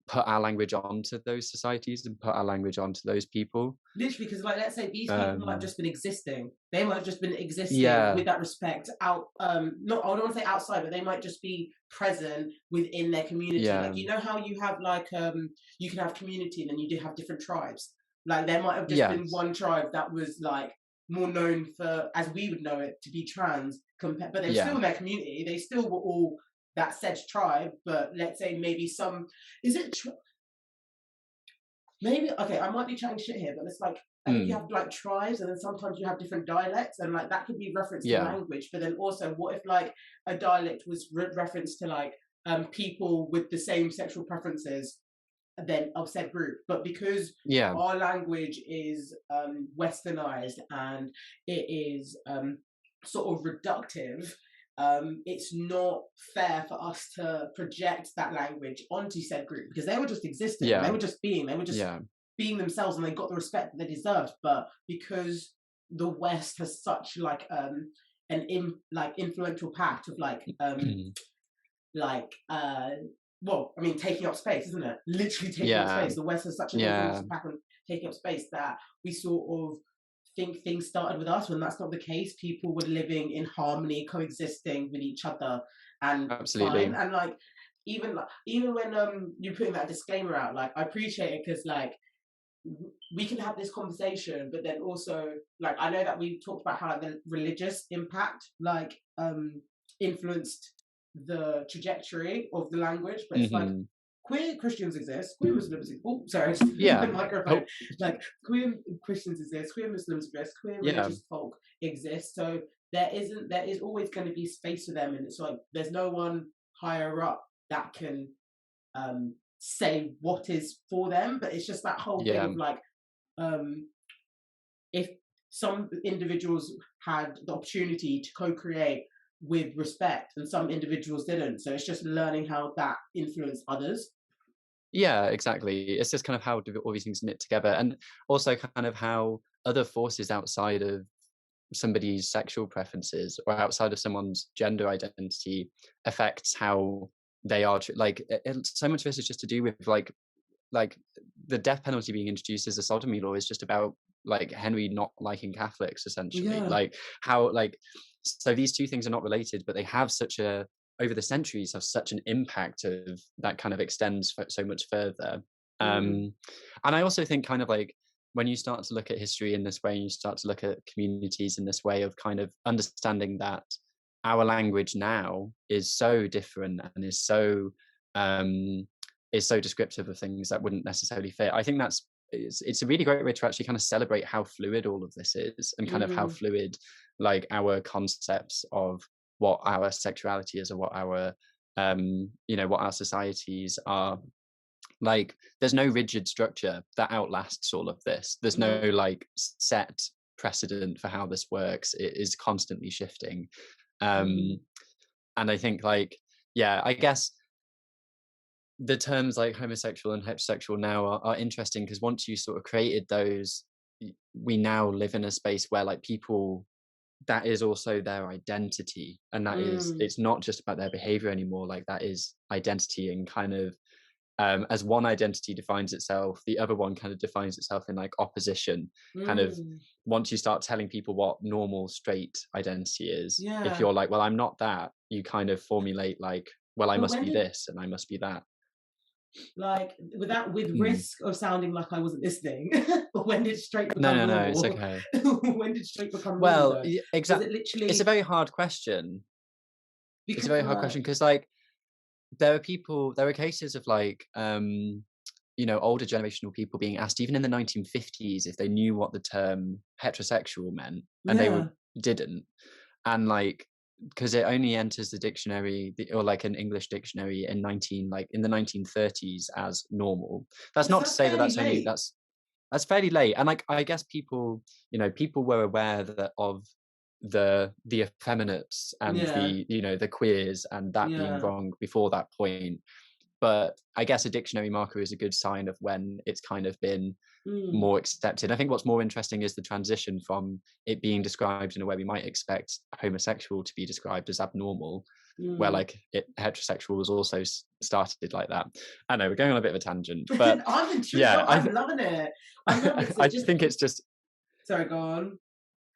put our language onto those societies and put our language onto those people. Literally, because like, let's say these people might have Um, just been existing. They might have just been existing yeah, with that respect out. Not, I don't want to say outside, but they might just be present within their community. yeah, Like, you know how you have like you can have community, and then you do have different tribes. Like, there might have just been yes, one tribe that was like more known for, as we would know it, to be trans. But they were still yeah, in their community. They still were all that said tribe. But let's say maybe some, is it? maybe, okay, I might be chatting shit here, but it's like, I think you Mm, have like tribes, and then sometimes you have different dialects, and like that could be referenced to yeah, language. But then also, what if like a dialect was referenced to like people with the same sexual preferences then of said group? But because yeah, our language is westernized and it is sort of reductive, it's not fair for us to project that language onto said group, because they were just existing, yeah, they were just yeah, being themselves, and they got the respect that they deserved. But because the West has such like like influential pact of like well, I mean, taking up space, isn't it? Literally taking up yeah, space. The West has such an yeah, influential pact on taking up space that we sort of think things started with us, when that's not the case. People were living in harmony, coexisting with each other, and fine. absolutely. And like even when you're putting that disclaimer out, like I appreciate it, because like we can have this conversation, but then also like I know that we talked about how like the religious impact like influenced the trajectory of the language, but it's like Hmm. queer Christians exist, queer Muslims exist. Oh, sorry, my Yeah. microphone. Oh, Like queer Christians exist, queer Muslims exist, queer yeah, religious folk exist. So there is always going to be space for them, and it's like there's no one higher up that can say what is for them. But it's just that whole thing yeah. of like um, if some individuals had the opportunity to co-create with respect and some individuals didn't, so it's just learning how that influenced others. Yeah, exactly. It's just kind of how do all these things knit together, and also kind of how other forces outside of somebody's sexual preferences or outside of someone's gender identity affects how they are. Like, so much of this is just to do with like the death penalty being introduced as a sodomy law is just about like Henry not liking Catholics, essentially. Yeah. Like how like so these two things are not related, but they have such a over the centuries have such an impact of that kind of extends so much further. Mm. Um, and I also think kind of like when you start to look at history in this way, and you start to look at communities in this way of kind of understanding that our language now is so different and um, is so descriptive of things that wouldn't necessarily fit. I think it's a really great way to actually kind of celebrate how fluid all of this is, and kind of how Mm. fluid like our concepts of what our sexuality is, or what our what our societies are. Like there's no rigid structure that outlasts all of this. There's no No. like set precedent for how this works. It is constantly shifting. um Mm. and I think like, yeah, I guess the terms like homosexual and heterosexual now are interesting, because once you sort of created those, we now live in a space where like people, that is also their identity, and that is, Mm. it's not just about their behavior anymore. Like that is identity, and kind of as one identity defines itself, the other one kind of defines itself in like opposition. Kind of Mm. once you start telling people what normal straight identity is, if Yeah. you're like, well, I'm not that, you kind of formulate like, well, I But must when be did, this and I must be that. like, without, with Mm. risk of sounding like I wasn't listening, but when did straight No, become no, no, it's normal? okay. When did straight become normal Well, though? Was exact. it It's a literally very hard question. It's a because very hard question, like because like there are cases of like older generational people being asked even in the 1950s if they knew what the term heterosexual meant, and they yeah, didn't. And like, because it only enters the dictionary, or like an English dictionary in 19 like in the 1930s as normal. That's not to that's say that fairly late. that's fairly late. And like, I guess people, people were aware that of the effeminates and Yeah, the queers, and that being yeah. wrong before that point. But I guess a dictionary marker is a good sign of when it's kind of been Mm. more accepted. I think what's more interesting is the transition from it being described in a way we might expect homosexual to be described as abnormal, where Mm. like heterosexual was also started like that. I know we're going on a bit of a tangent, but I'm intrigued. No, yeah, I'm loving it. I'm loving it. So I just think it's just, sorry, go on.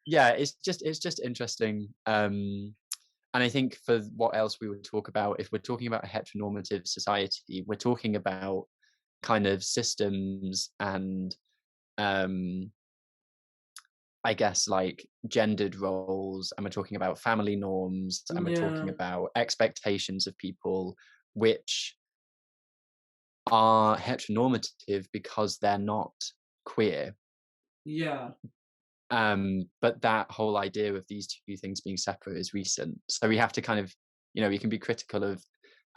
yeah, it's just interesting. And I think for what else we would talk about, if we're talking about a heteronormative society, we're talking about kind of systems and um I guess like gendered roles, and we're talking about family norms, and we're talking Yeah. about expectations of people, which are heteronormative because they're not queer. Yeah. But that whole idea of these two things being separate is recent. So we have to kind of, we can be critical of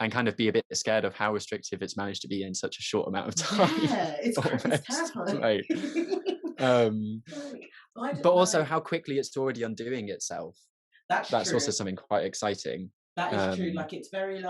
and kind of be a bit scared of how restrictive it's managed to be in such a short amount of time. Yeah, it's terrifying. Right. But also how quickly it's already undoing itself. That's true. Also something quite exciting. That is true. Like it's very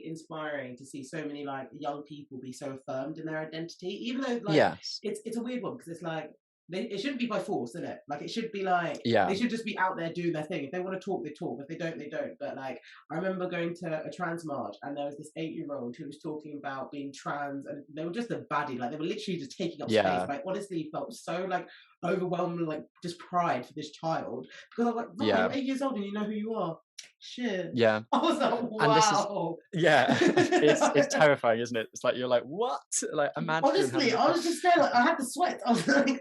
inspiring to see so many like young people be so affirmed in their identity, even though like it's a weird one because it's like it shouldn't be by force, isn't it? Like it should be like they should just be out there doing their thing. If they want to talk, they talk. If they don't, they don't. But like I remember going to a trans march and there was this 8-year-old who was talking about being trans, and they were just a baddie. Like they were literally just taking up space. Like honestly, felt so like overwhelming, like just pride for this child because I was like, oh, you're 8 years old and you know who you are. Shit. Yeah. I was like, wow. And this is it's terrifying, isn't it? It's like you're like, what? Like imagine. Honestly, I was just there, like I had the sweat. I was like,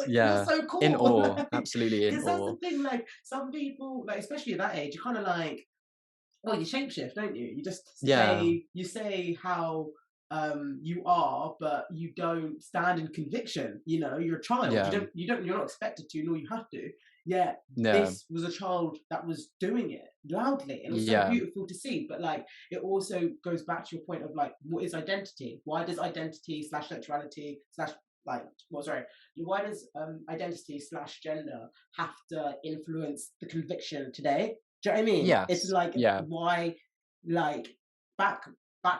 you're so cool. In awe, absolutely in awe. Because that's the thing, like some people, like especially at that age, you kind of like, well, you shapeshift, don't you? You just say how you are, but you don't stand in conviction. You're a child. You're not expected to, nor you have to. This was a child that was doing it loudly, and it was so beautiful to see. But like, it also goes back to your point of like, what is identity? Why does identity / sexuality / why does identity / gender have to influence the conviction today? Do you know what I mean? Yes. It's like why, like back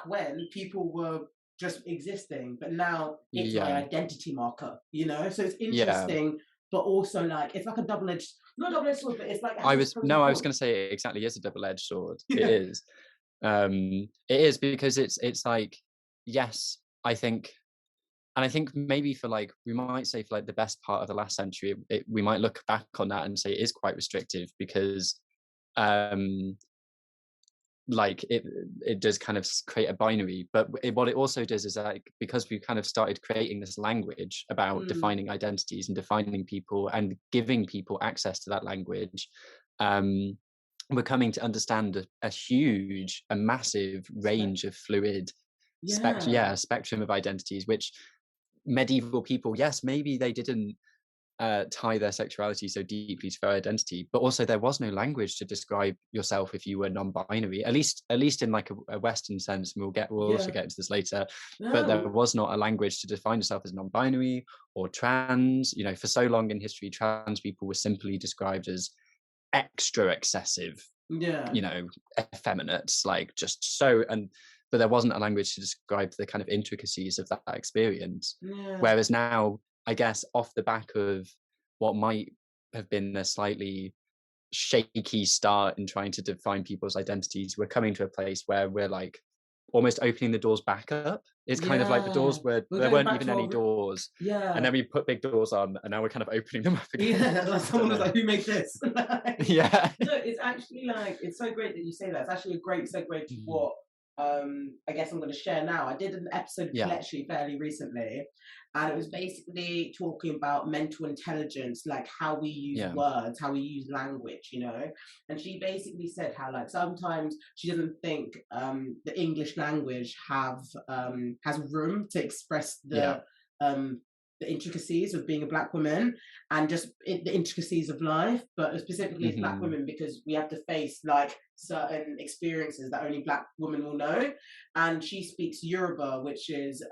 when people were just existing, but now it's my identity marker. So it's interesting. But also, like, it's like a not double-edged sword, but it's like I was going to say it exactly is a double-edged sword. It is because it's like, yes, I think maybe for like we might say for like the best part of the last century, we might look back on that and say it is quite restrictive because like it does kind of create a binary, but what it also does is like because we kind of started creating this language about defining identities and defining people and giving people access to that language, we're coming to understand a massive range of fluid spectrum of identities, which medieval people, yes, maybe they didn't tie their sexuality so deeply to their identity, but also there was no language to describe yourself if you were non-binary, at least in like a Western sense, and we'll also get into this later. But there was not a language to define yourself as non-binary or trans. For so long in history, trans people were simply described as extra excessive, effeminate, like just so, but there wasn't a language to describe the kind of intricacies of that experience. Whereas now, I guess off the back of what might have been a slightly shaky start in trying to define people's identities, we're coming to a place where we're like almost opening the doors back up. It's kind of like the doors there weren't even any doors. And then we put big doors on and now we're kind of opening them up again. Like someone was like, who made this? No, it's actually like, it's so great that you say that. It's actually a great segue to what I guess I'm going to share now. I did an episode of Fletchley fairly recently, and it was basically talking about mental intelligence, like how we use words, how we use language, and she basically said how like sometimes she doesn't think the English language has room to express the intricacies of being a Black woman and just the intricacies of life, but specifically as Black women, because we have to face like certain experiences that only Black women will know. And she speaks Yoruba, which is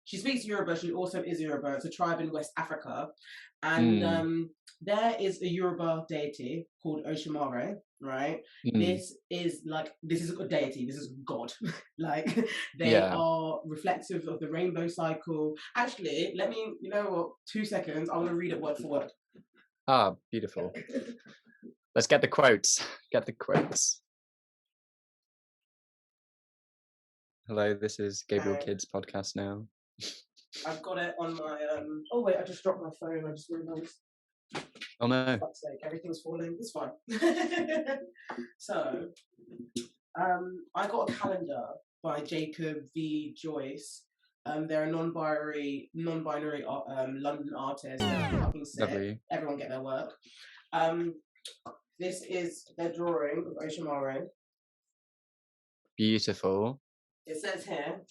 she speaks Yoruba. She also is Yoruba. It's a tribe in West Africa, and there is a Yoruba deity called Oshimare. Right. This is a deity. This is God. Like they are reflective of the rainbow cycle. Actually, let me. You know what? 2 seconds. I want to read it word for word. Ah, beautiful. Let's get the quotes. Hello, this is Gabriel Kids podcast now. I've got it on my. Oh wait, I just dropped my phone. I just realised. Oh no! For fuck's sake, everything's falling. It's fine. So, I got a calendar by Jacob V. Joyce. They're a non-binary London artist. They're fucking sick. Lovely. Everyone get their work. This is their drawing of Oshimare. Beautiful. It says here,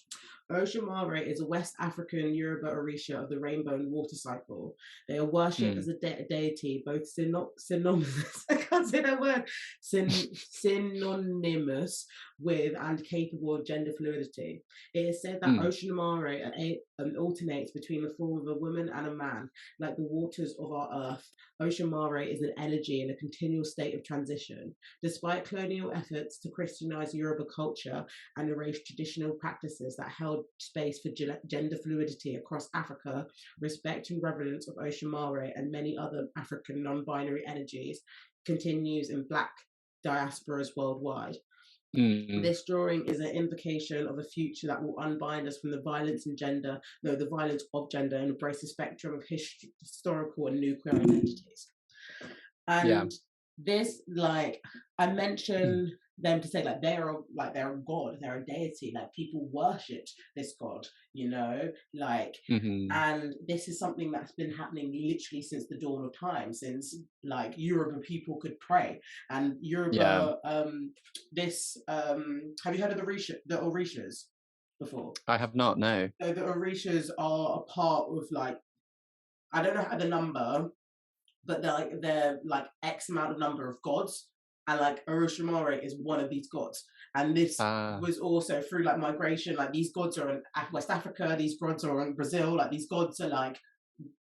Oshumare is a West African Yoruba Orisha of the rainbow and water cycle. They are worshipped as a deity, both synonymous, I can't say that word, synonymous with and capable of gender fluidity. It is said that Oshumare alternates between the form of a woman and a man, like the waters of our earth. Oshumare is an elegy in a continual state of transition. Despite colonial efforts to Christianize Yoruba culture and erase traditional practices that held space for gender fluidity across Africa, respect and reverence of Oshumare and many other African non-binary energies continues in Black diasporas worldwide. This drawing is an invocation of a future that will unbind us from the violence of gender, and embrace a spectrum of historical and new queer identities. And this, like, I mentioned them to say, like, they're a god, they're a deity, like people worshipped this god, you know, like, and this is something that's been happening literally since the dawn of time, since like Yoruba people could pray. And Yoruba, have you heard of the Orishas before? I have not, no. So the Orishas are a part of, like, I don't know the number, but they're like X amount of number of gods, and like Orochimaru is one of these gods. And this was also through like migration, like these gods are in West Africa, these gods are in Brazil, like these gods are like,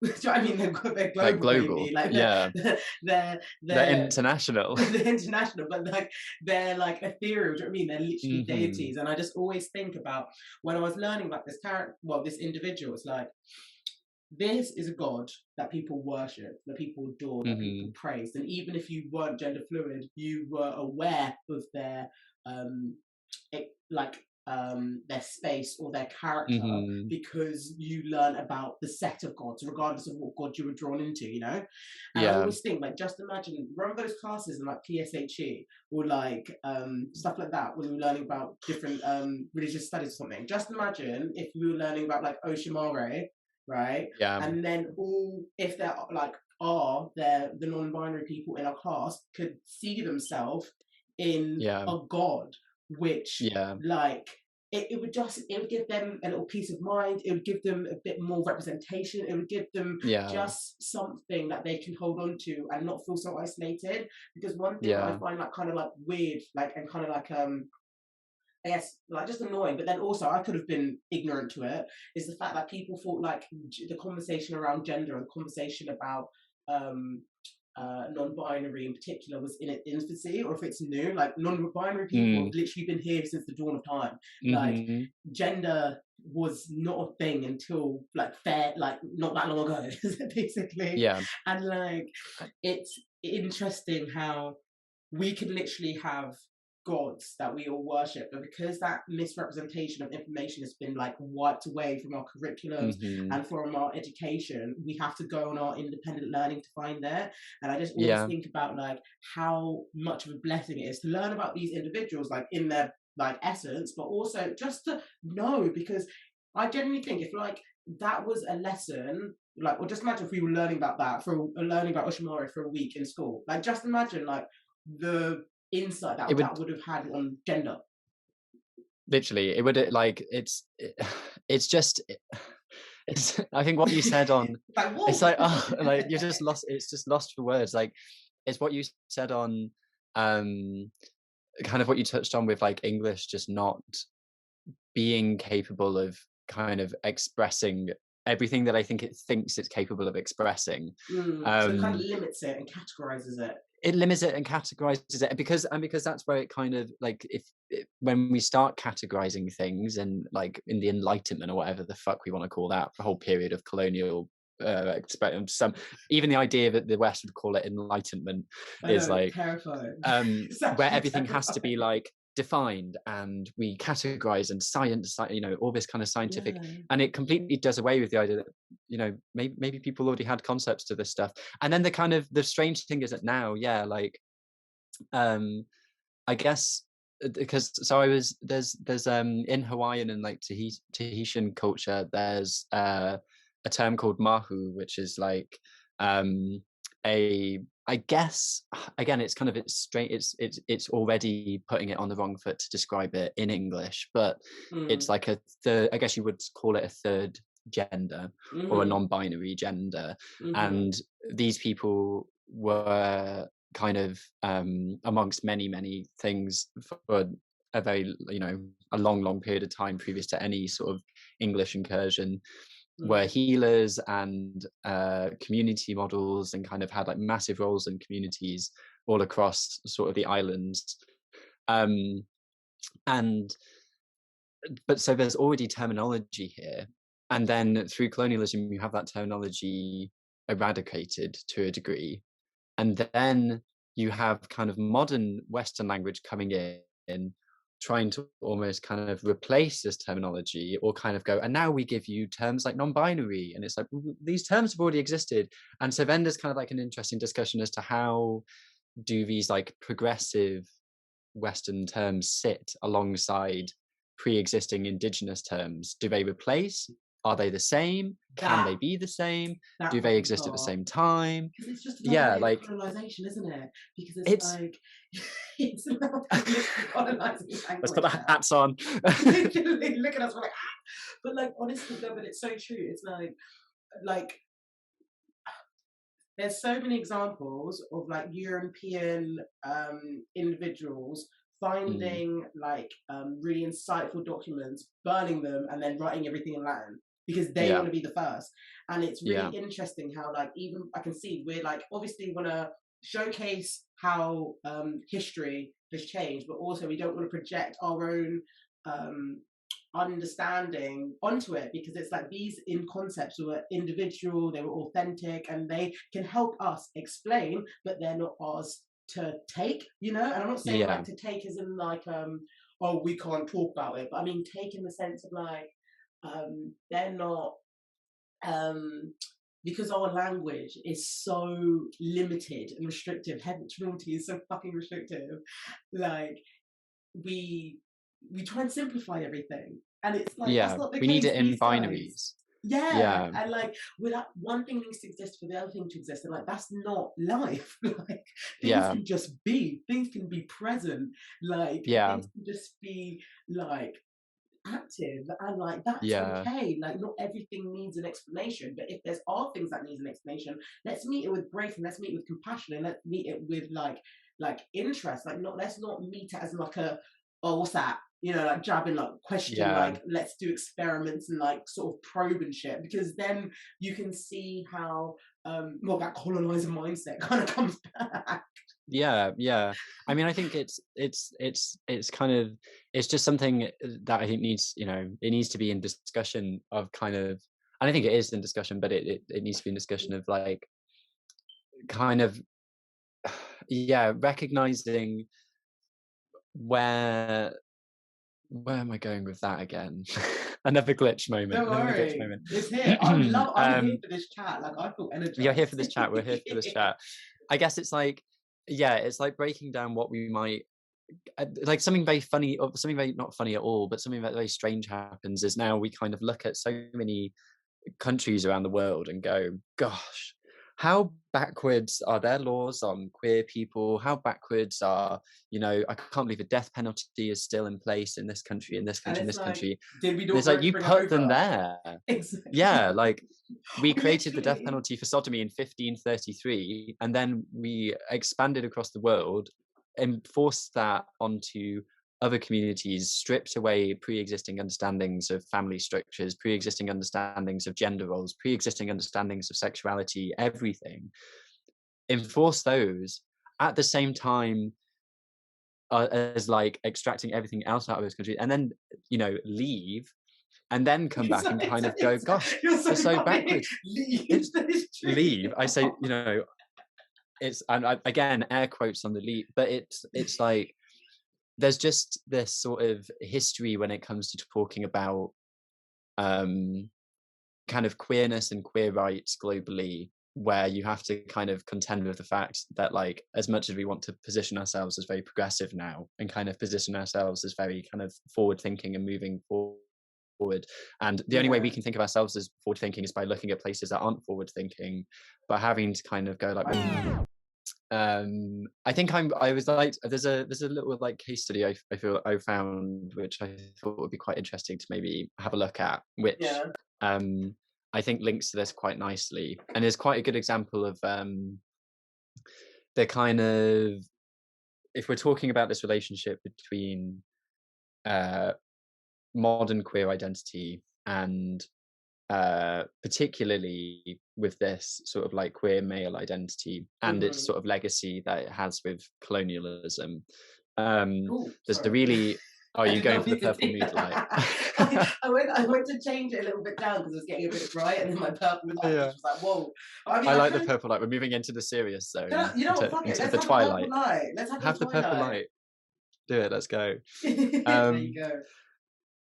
do you know what I mean? They're global, like global. Like they're international. They're international, but like they're like ethereal. Do you know what I mean? They're literally deities. And I just always think about when I was learning about this character, this individual, it's like, this is a god that people worship, that people adore, that people praise. And even if you weren't gender fluid, you were aware of their their space or their character, because you learn about the set of gods, regardless of what god you were drawn into, you know? And I always think, like, just imagine, remember those classes in like PSHE or like stuff like that, when we were learning about different religious studies or something. Just imagine if we were learning about like Oshimare, right? And then if there like the non-binary people in our class could see themselves in a god, which like it would give them a little peace of mind. It would give them a bit more representation. It would give them just something that they can hold on to and not feel so isolated. Because one thing that I find like kind of like weird, like, and kind of like I guess, like, just annoying, but then also I could have been ignorant to it, is the fact that people thought like the conversation around gender and the conversation about non-binary in particular was in its infancy, or if it's new. Like, non-binary people have literally been here since the dawn of time. Like, gender was not a thing until like not that long ago, basically. And like, it's interesting how we can literally have gods that we all worship, but because that misrepresentation of information has been like wiped away from our curriculums and from our education, we have to go on our independent learning to find there. And I just always think about like how much of a blessing it is to learn about these individuals, like in their like essence, but also just to know, because I genuinely think if like that was a lesson, like, or just imagine if we were learning about Oshimari for a week in school, like just imagine like the insight that would have had on gender. Literally, it would like it's just I think what you said on it's like, oh, like you're just lost. It's just lost for words. Like, it's what you said on kind of what you touched on with like English just not being capable of kind of expressing everything that I think it thinks it's capable of expressing. So it kind of limits it and categorizes it. It limits it and categorizes it because that's where it kind of like, when we start categorizing things, and like in the Enlightenment or whatever the fuck we want to call that, the whole period of colonial even the idea that the West would call it Enlightenment is like terrifying. Where everything has to be like defined, and we categorize, and science, you know, all this kind of scientific, and it completely does away with the idea that, you know, maybe people already had concepts to this stuff. And then the strange thing is that now, like I guess, because there's in Hawaiian and like Tahitian culture, there's a term called mahu, which is like I guess again, it's kind of it's straight it's already putting it on the wrong foot to describe it in English, but it's Mm. like a third, I guess you would call it a third gender or a Mm-hmm. non-binary gender. Mm-hmm. And these people were kind of amongst many things for a very, you know, a long period of time previous to any sort of English incursion, were Mm. healers and community models, and kind of had like massive roles in communities all across sort of the islands. Um, and but so there's already terminology here, and then through colonialism you have that terminology eradicated to a degree, and then you have kind of modern Western language coming in, trying to almost kind of replace this terminology, or kind of go, and now we give you terms like non-binary, and it's like, these terms have already existed. And so then there's kind of like an interesting discussion as to how do these like progressive Western terms sit alongside pre-existing indigenous terms? Do they replace? Are they the same? Can That they be the same? that Do they fucking exist at the part. same time? Because it's just another Yeah, layer of like colonization, isn't it? Because it's it's like it's about literally colonizing let's put language the now. hats on. Literally, look at us, we're like, ah! But like honestly, no, but it's so true. It's like there's so many examples of like European individuals Mm, finding like really insightful documents, burning them, and then writing everything in Latin because they yeah, want to be the first. And it's really yeah, interesting how like even I can see we're like obviously want to showcase how history has changed, but also we don't want to project our own um, understanding onto it because it's like these in concepts were individual, they were authentic, and they can help us explain, but they're not ours to take, you know. And I'm not saying yeah, like to take as in like oh we can't talk about it, but I mean take in the sense of like they're not um because our language is so limited and restrictive, heteronormativity is so fucking restrictive, like we we try and simplify everything, and it's like that's yeah. not the We need case it in these days. binaries. Yeah, Yeah, and like without one thing needs to exist for the other thing to exist, and like that's not life. Like things yeah, can just be, things can be present, like yeah, things can just be like active, and like that's yeah, okay. Like not everything needs an explanation, but if there's are things that needs an explanation, let's meet it with grace, and let's meet it with compassion, and let's meet it with like interest. Like not let's not meet it as like a oh what's that, you know, like jabbing like question, yeah. like let's do experiments and like sort of probe and shit, because then you can see how well that colonizer mindset kind of comes back. Yeah, yeah. I mean, I think it's kind of, it's just something that I think needs, you know, it needs to be in discussion of kind of, and I think it is in discussion, but it needs to be in discussion of like kind of yeah, recognizing where am I going with that again? Another glitch moment. Don't Another glitch worry, moment. it's here. I'm here for this chat. Like I feel We are here energized. for this chat. We're here for this chat. I guess it's like, yeah, it's like breaking down what we might like something very funny, or something very not funny at all, but something very strange happens is now we kind of look at so many countries around the world and go, gosh, how backwards are their laws on queer people? How backwards are, you know, I can't believe the death penalty is still in place in this country, in this And country, in it's this like, country. did we And not it's like, vote to you bring it put them over? there. Yeah, Exactly. like we We created the death literally. penalty for sodomy in 1533, and then we expanded across the world and forced that onto other communities, stripped away pre-existing understandings of family structures, pre-existing understandings of gender roles, pre-existing understandings of sexuality, everything, enforce those at the same time as like extracting everything else out of this country, and then, you know, leave, and then come back and kind of go, gosh, You're we're so so funny. backwards. Leave. It's That is leave. I say, true. you know, it's, and I, again, air quotes on the leave, but it's like there's just this sort of history when it comes to talking about um kind of queerness and queer rights globally, where you have to kind of contend with the fact that, like, as much as we want to position ourselves as very progressive now and kind of position ourselves as very kind of forward thinking and moving forward, forward. And the only way we can think of ourselves as forward thinking is by looking at places that aren't forward thinking, but having to kind of go like, I think I was like, there's a little like case study I feel I found, which I thought would be quite interesting to maybe have a look at, which I think links to this quite nicely and is quite a good example of the kind of, if we're talking about this relationship between modern queer identity and particularly with this sort of like queer male identity and its sort of legacy that it has with colonialism. There's the really, are you going for the purple mood light? I went to change it a little bit down because it was getting a bit bright, and then my purple light was like, whoa. I mean, I like the purple light. We're moving into the serious zone. You know what, fuck it. Let's the have twilight. The purple light. Let's have the purple light. Do it. Let's go. There you go.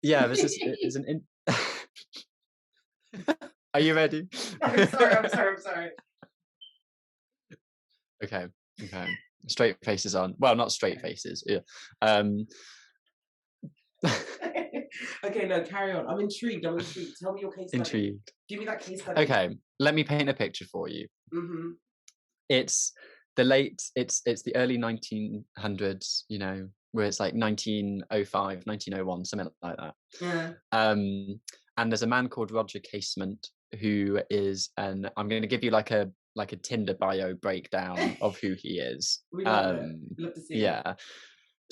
Yeah, this is an. Are you ready? I'm sorry. Okay. Straight faces on. Well, not straight faces. Yeah. Okay, no, carry on. I'm intrigued. Tell me your case study. Intrigued. Give me that case study. Okay, let me paint a picture for you. It's the early 1900s, you know, where it's like 1905, 1901, something like that. Yeah. And there's a man called Roger Casement who is I'm going to give you like a Tinder bio breakdown of who he is. We love it. Love to see it.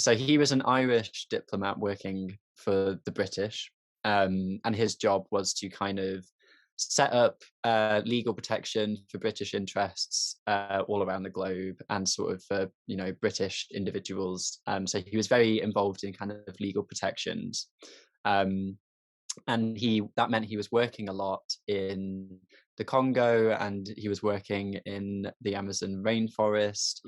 So he was an Irish diplomat working for the British, and his job was to kind of set up legal protection for British interests all around the globe and sort of for, you know, British individuals. So he was very involved in kind of legal protections. And that meant he was working a lot in the Congo, and he was working in the Amazon rainforest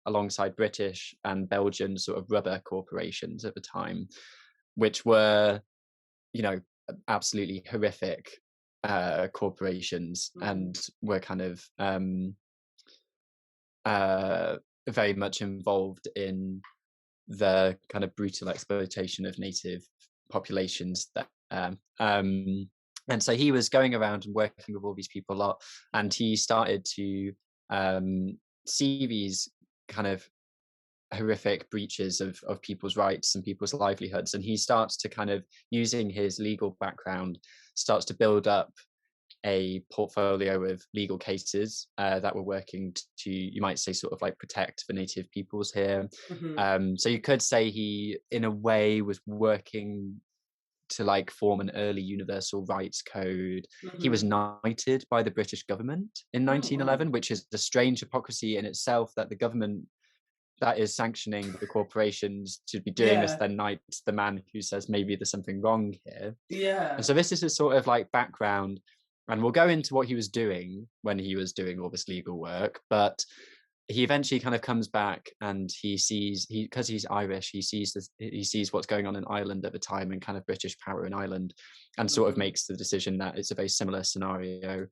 alongside British and Belgian sort of rubber corporations at the time, which were, you know, absolutely horrific corporations and were kind of very much involved in the kind of brutal exploitation of native populations that and so he was going around and working with all these people a lot, and he started to see these kind of horrific breaches of people's rights and people's livelihoods, and he starts to kind of, using his legal background, starts to build up a portfolio of legal cases that were working to, you might say, sort of like protect the native peoples here. So you could say he in a way was working to like form an early universal rights code. He was knighted by the British government in 1911, which is a strange hypocrisy in itself, that the government that is sanctioning the corporations to be doing this then knights the man who says maybe there's something wrong here. And so this is a sort of like background, and we'll go into what he was doing when he was doing all this legal work. But he eventually kind of comes back, and he sees, because he's Irish, he sees what's going on in Ireland at the time and kind of British power in Ireland, and sort of makes the decision that it's a very similar scenario.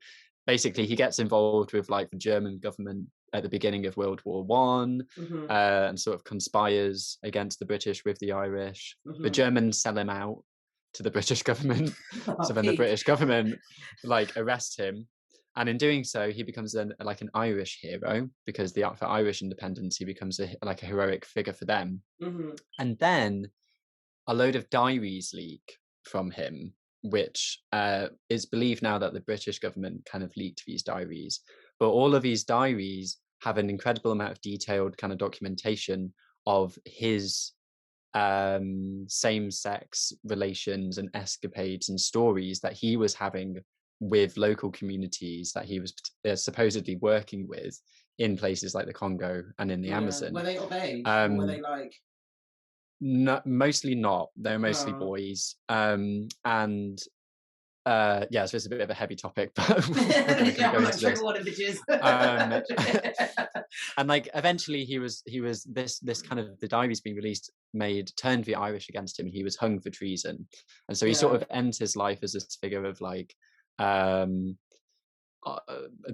Basically, he gets involved with like the German government at the beginning of World War One, and sort of conspires against the British with the Irish. The Germans sell him out to the British government, so then the British government like arrest him. And in doing so, he becomes like an Irish hero, because for Irish independence, he becomes like a heroic figure for them. And then a load of diaries leak from him, which is believed now that the British government kind of leaked these diaries. But all of these diaries have an incredible amount of detailed kind of documentation of his same-sex relations and escapades and stories that he was having with local communities that he was supposedly working with in places like the Congo and in the Amazon. Were they of age? Or were they like? No, mostly not. They're mostly boys. So it's a bit of a heavy topic, but and like eventually he was this kind of, the diaries being released turned the Irish against him, and he was hung for treason. And so he sort of ends his life as this figure of like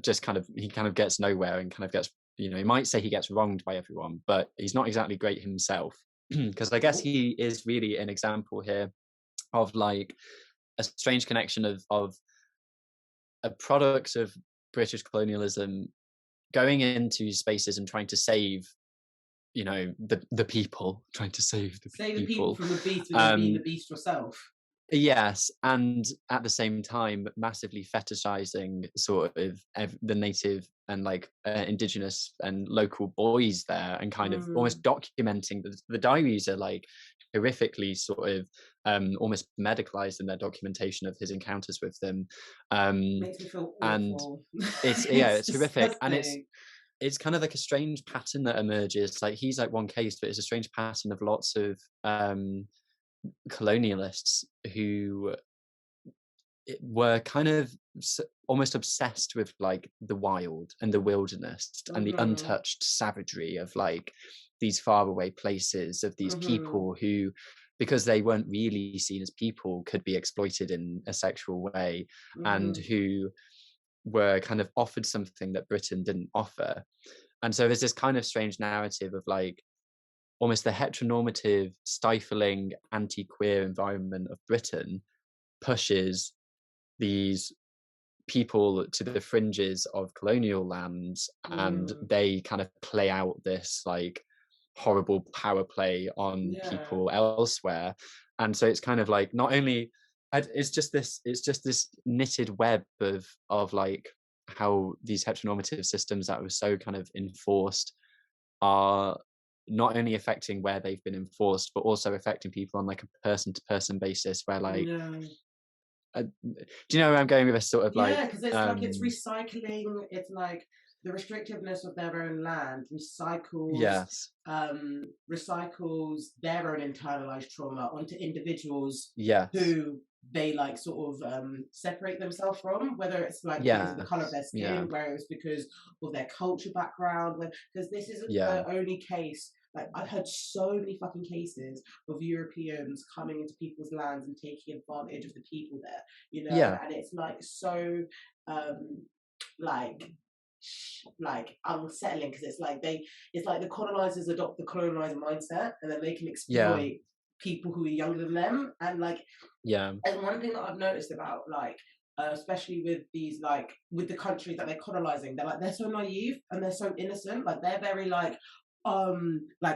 just kind of, he kind of gets nowhere and kind of gets, you know, you might say he gets wronged by everyone, but he's not exactly great himself. Because I guess he is really an example here of like a strange connection of a product of British colonialism going into spaces and trying to save, you know, the people, trying to save the Say the people people. from the beast without being the beast yourself. Yes, and at the same time, massively fetishizing sort of the native and like indigenous and local boys there, and kind of almost documenting the diaries are like horrifically sort of almost medicalized in their documentation of his encounters with them. Makes me feel And awful. it's It's it's horrific, and disgusting. it's kind of like a strange pattern that emerges. Like he's like one case, but it's a strange pattern of lots of colonialists who were kind of almost obsessed with like the wild and the wilderness and the untouched savagery of like these faraway places, of these people who, because they weren't really seen as people, could be exploited in a sexual way, and who were kind of offered something that Britain didn't offer. And so there's this kind of strange narrative of like almost the heteronormative, stifling, anti-queer environment of Britain pushes these people to the fringes of colonial lands, and they kind of play out this like horrible power play on people elsewhere. And so it's kind of like, not only it's just this knitted web of like how these heteronormative systems that were so kind of enforced are not only affecting where they've been enforced, but also affecting people on like a person to person basis, where like do you know where I'm going with this sort of like because it's like it's recycling. It's like the restrictiveness of their own land recycles their own internalized trauma onto individuals who they like sort of separate themselves from, whether it's like because of the color of their skin, whether it's because of their culture background, because this isn't the only case. Like, I've heard so many fucking cases of Europeans coming into people's lands and taking advantage of the people there, you know, and it's like so like unsettling, because it's like the colonizers adopt the colonizer mindset, and then they can exploit people who are younger than them. And like and one thing that I've noticed about like especially with these like with the countries that they're colonizing, they're so naive and they're so innocent. Like they're very like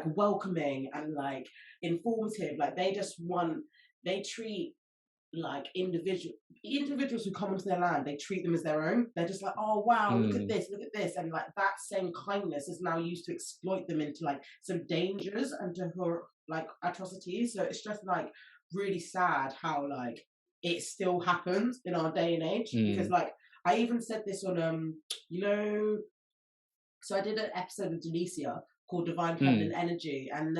welcoming and like informative. Like they treat like individuals who come onto their land, they treat them as their own. They're just like, oh wow, look at this, and like that same kindness is now used to exploit them into like some dangers and to like atrocities. So it's just like really sad how like it still happens in our day and age, because like I even said this on you know, so I did an episode of Delicia called Divine Feminine Energy, and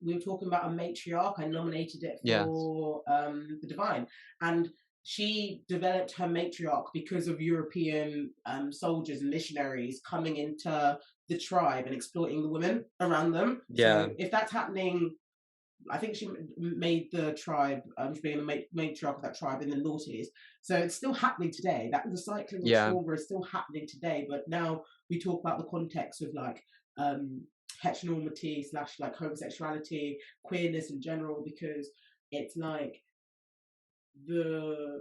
we were talking about a matriarch. I nominated it for the Divine, and she developed her matriarch because of European soldiers and missionaries coming into the tribe and exploiting the women around them. So if that's happening, I think she made the tribe, she being the matriarch of that tribe in the noughties. So it's still happening today. That recycling of trauma is still happening today. But now we talk about the context of like heteronormity / like homosexuality, queerness in general, because it's like we're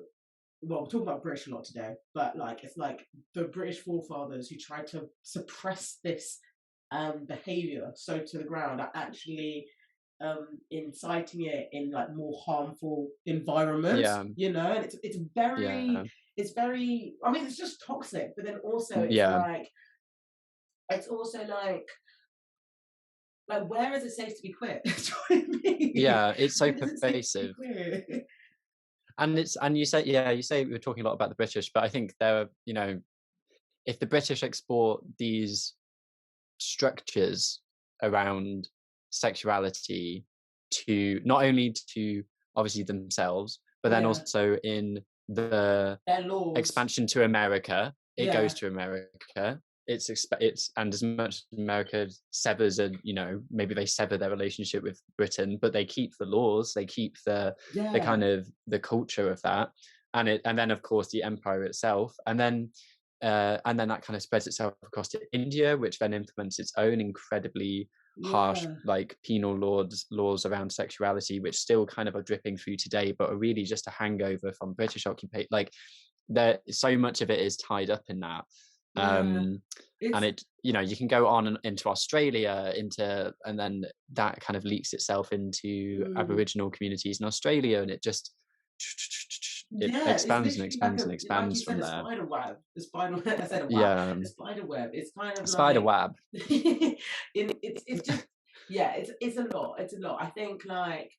talking about British a lot today, but like it's like the British forefathers who tried to suppress this behavior so to the ground are actually inciting it in like more harmful environments, you know. And it's very I mean, it's just toxic, but then also it's also like where is it safe to be queer? That's what I mean. It's so pervasive. And you say we were talking a lot about the British, but I think there are, you know, if the British export these structures around sexuality to not only to obviously themselves, but then also in the expansion to America, it goes to America. It's and as much as America severs, you know, maybe they sever their relationship with Britain, but they keep the laws, they keep the kind of the culture of that, and then of course the empire itself, and then that kind of spreads itself across to India, which then implements its own incredibly harsh Yeah. like penal laws around sexuality, which still kind of are dripping through today, but are really just a hangover from British occupation. Like there, so much of it is tied up in that. Yeah. And It's it, you know, you can go on into Australia, and then that kind of leaks itself into Aboriginal communities in Australia, and it just it yeah, it's expands and literally like expands and like you expands said, from a there. spider web. A spider I said a web. Yeah, A spider web. It's kind a of spider like web. it's just yeah, it's a lot. It's a lot. I think like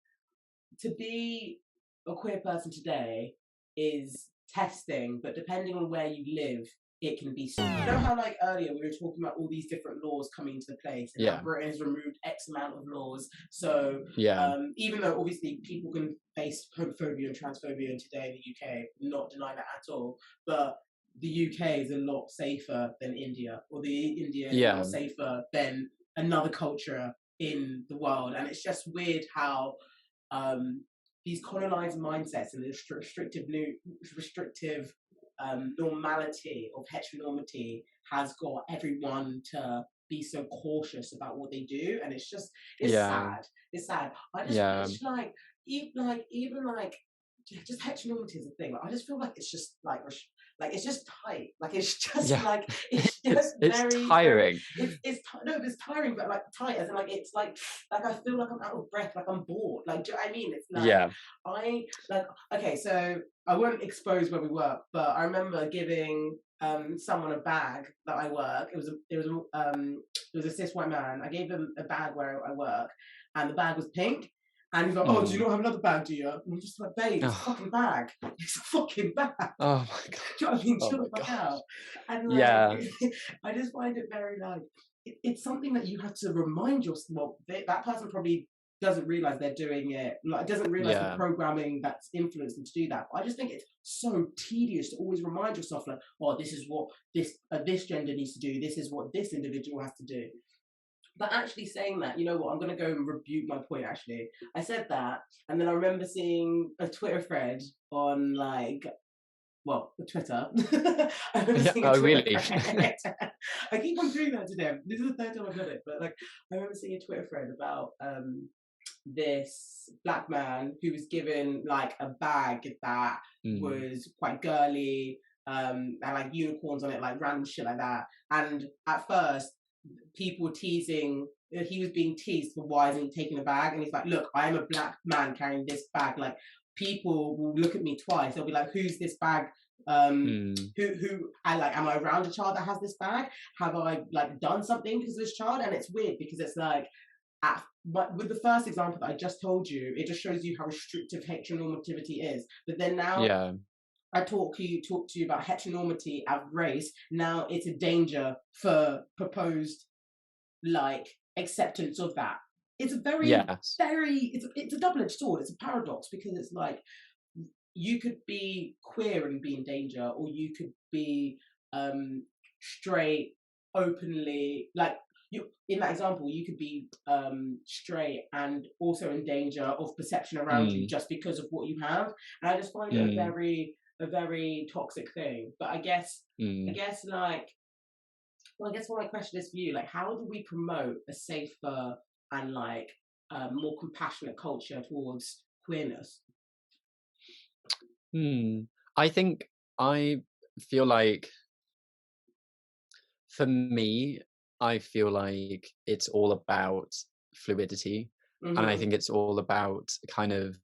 to be a queer person today is testing, but depending on where you live, it can be. You know how like earlier we were talking about all these different laws coming into place, and how Yeah, Britain has removed X amount of laws. So yeah, even though obviously people can face homophobia and transphobia today in the UK, not denying that at all, but the UK is a lot safer than India, or the India is a yeah, lot safer than another culture in the world, and it's just weird how these colonized mindsets and this restrictive normality of heteronormity has got everyone to be so cautious about what they do, and it's yeah, sad. It's sad. I just yeah, wish even like just heteronormaty is a thing. Like, I just feel like it's just like it's just tight. Like it's just yeah. like it's just It's very tiring. no, it's tiring, but like tight as in like it's like I feel like I'm out of breath, like I'm bored. Like do you know what I mean? It's like Yeah, I like okay, so I won't expose where we work, but I remember giving someone a bag that I work. It was a cis white man. I gave him a bag where I work, and the bag was pink. And he's like, "Oh, do you mm. not have another bag, do you?" And I'm just like, "Babe, it's a Oh, fucking bag. It's a fucking bag." oh my god. Do you know what I mean? Oh Chill my the fuck gosh. out. And like, Yeah, I just find it very like, it's something that you have to remind yourself. Well, that person probably doesn't realize they're doing it, like, doesn't realize the yeah, programming that's influenced them to do that. But I just think it's so tedious to always remind yourself, like, oh, this is what this gender needs to do. This is what this individual has to do. But actually saying that, you know what, I'm going to go and rebuke my point, actually. I said that, and then I remember seeing a Twitter thread on, like, well, Twitter. I remember yeah. seeing a Oh Twitter really? thread. I keep on doing that to them. This is the third time I've done it, but, like, I remember seeing a Twitter thread about this black man who was given, like, a bag that Mm. was quite girly, and, like, unicorns on it, like, random shit like that. And at first, people were teasing, he was being teased for why isn't he taking a bag, and he's like, look, I am a black man carrying this bag, like people will look at me twice, they'll be like, who's this bag, Mm. who I like, am I around a child that has this bag, have I like done something because of this child? And it's weird because it's like but with the first example that I just told you, it just shows you how restrictive heteronormativity is. But then now Yeah, I talk to you about heteronormity as race. Now it's a danger for proposed like acceptance of that. It's a yes, it's a double-edged sword. It's a paradox because it's like you could be queer and be in danger, or you could be straight openly, like you in that example you could be straight and also in danger of perception around you mm. just because of what you have. And I just find it Mm. a very toxic thing. But I Mm. guess like well, I guess my question is for you, like, how do we promote a safer and like more compassionate culture towards queerness? Hmm. I think I feel like for me, I feel like it's all about fluidity. And I Mm-hmm. think it's all about kind of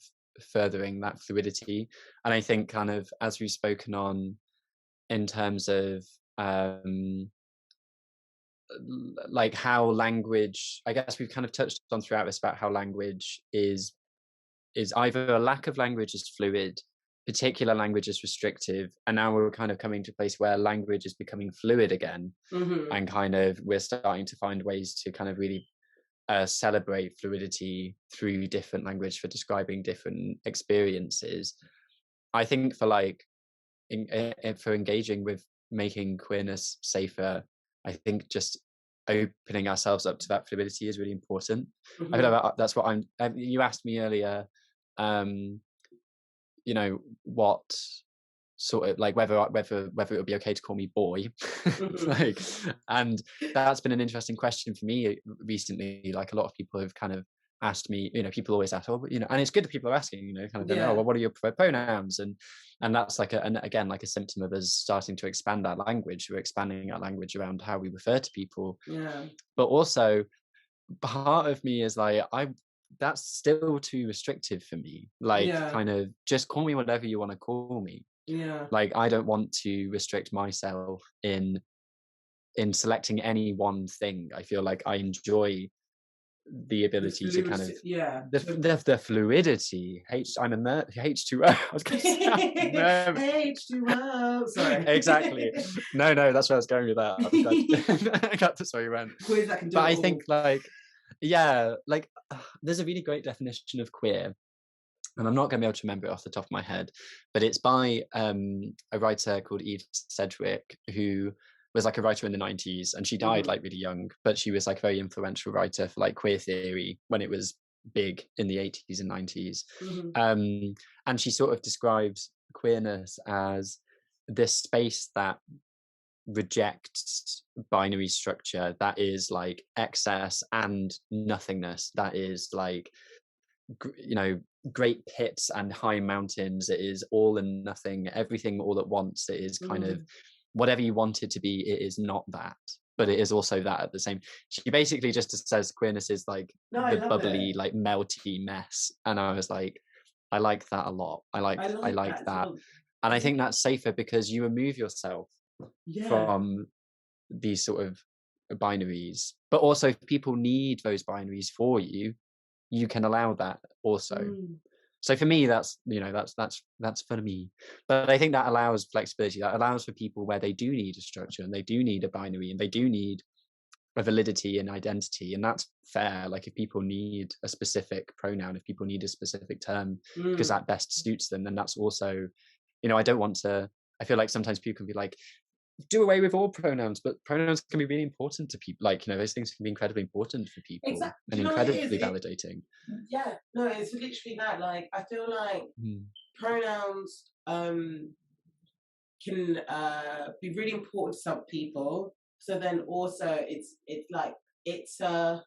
furthering that fluidity. And I think kind of as we've spoken on in terms of like how language, I guess we've kind of touched on throughout this about how language is either a lack of language is fluid, particular language is restrictive, and now we're kind of coming to a place where language is becoming fluid again, Mm-hmm. and kind of we're starting to find ways to kind of really celebrate fluidity through different language for describing different experiences. I think for like for engaging with making queerness safer, I think just opening ourselves up to that fluidity is really important. I feel Mm-hmm. like that's what I'm. You asked me earlier, um, you know, what sort of like whether it would be okay to call me boy. Mhm. Like, and that's been an interesting question for me recently. Like a lot of people have kind of asked me, people always ask, oh, and it's good that people are asking, kind of going, oh, Yeah. well, what are your preferred pronouns? And that's like and again, like a symptom of us starting to expand our language. We're expanding our language around how we refer to people. Yeah. But also part of me is like, that's still too restrictive for me. Like, Yeah. kind of just call me whatever you want to call me. Yeah. Like, I don't want to restrict myself in selecting any one thing. I feel like I enjoy the The ability to kind of fluidity, yeah. the fluidity. I'm a H2O. I was going to say I'm a nerd. H2O. Sorry. Exactly. No, that's where I was going with that. I'm glad I got this where you went. Quiz that can do But it I all. think like there's a really great definition of queer, and I'm not going to be able to remember it off the top of my head, but it's by a writer called Eve Sedgwick, who was like a writer in the 90s, and she died like really young, but she was like a very influential writer for like queer theory when it was big in the 80s and 90s. And she sort of describes queerness as this space that rejects binary structure, that is like excess and nothingness, that is like great pits and high mountains. It is all and nothing, everything all at once. It is kind of whatever you want it to be. It is not that, but it is also that at the same. She basically just says queerness is like the bubbly, like melty mess, and I was like, I like that a lot. I like that. And I think that's safer because you remove yourself from these sort of binaries, but also if people need those binaries for you, you can allow that also. So for me, that's that's for me. But I think that allows flexibility, that allows for people where they do need a structure and they do need a binary and they do need a validity and identity, and that's fair. Like if people need a specific pronoun, if people need a specific term because that best suits them, then that's also, I don't want to, I feel like sometimes people can be like, do away with all pronouns, but pronouns can be really important to people. Like, those things can be incredibly important for people. Exactly. And incredibly validating. Yeah, no, it's literally that. Like, I feel like pronouns can be really important to some people. So then also it's a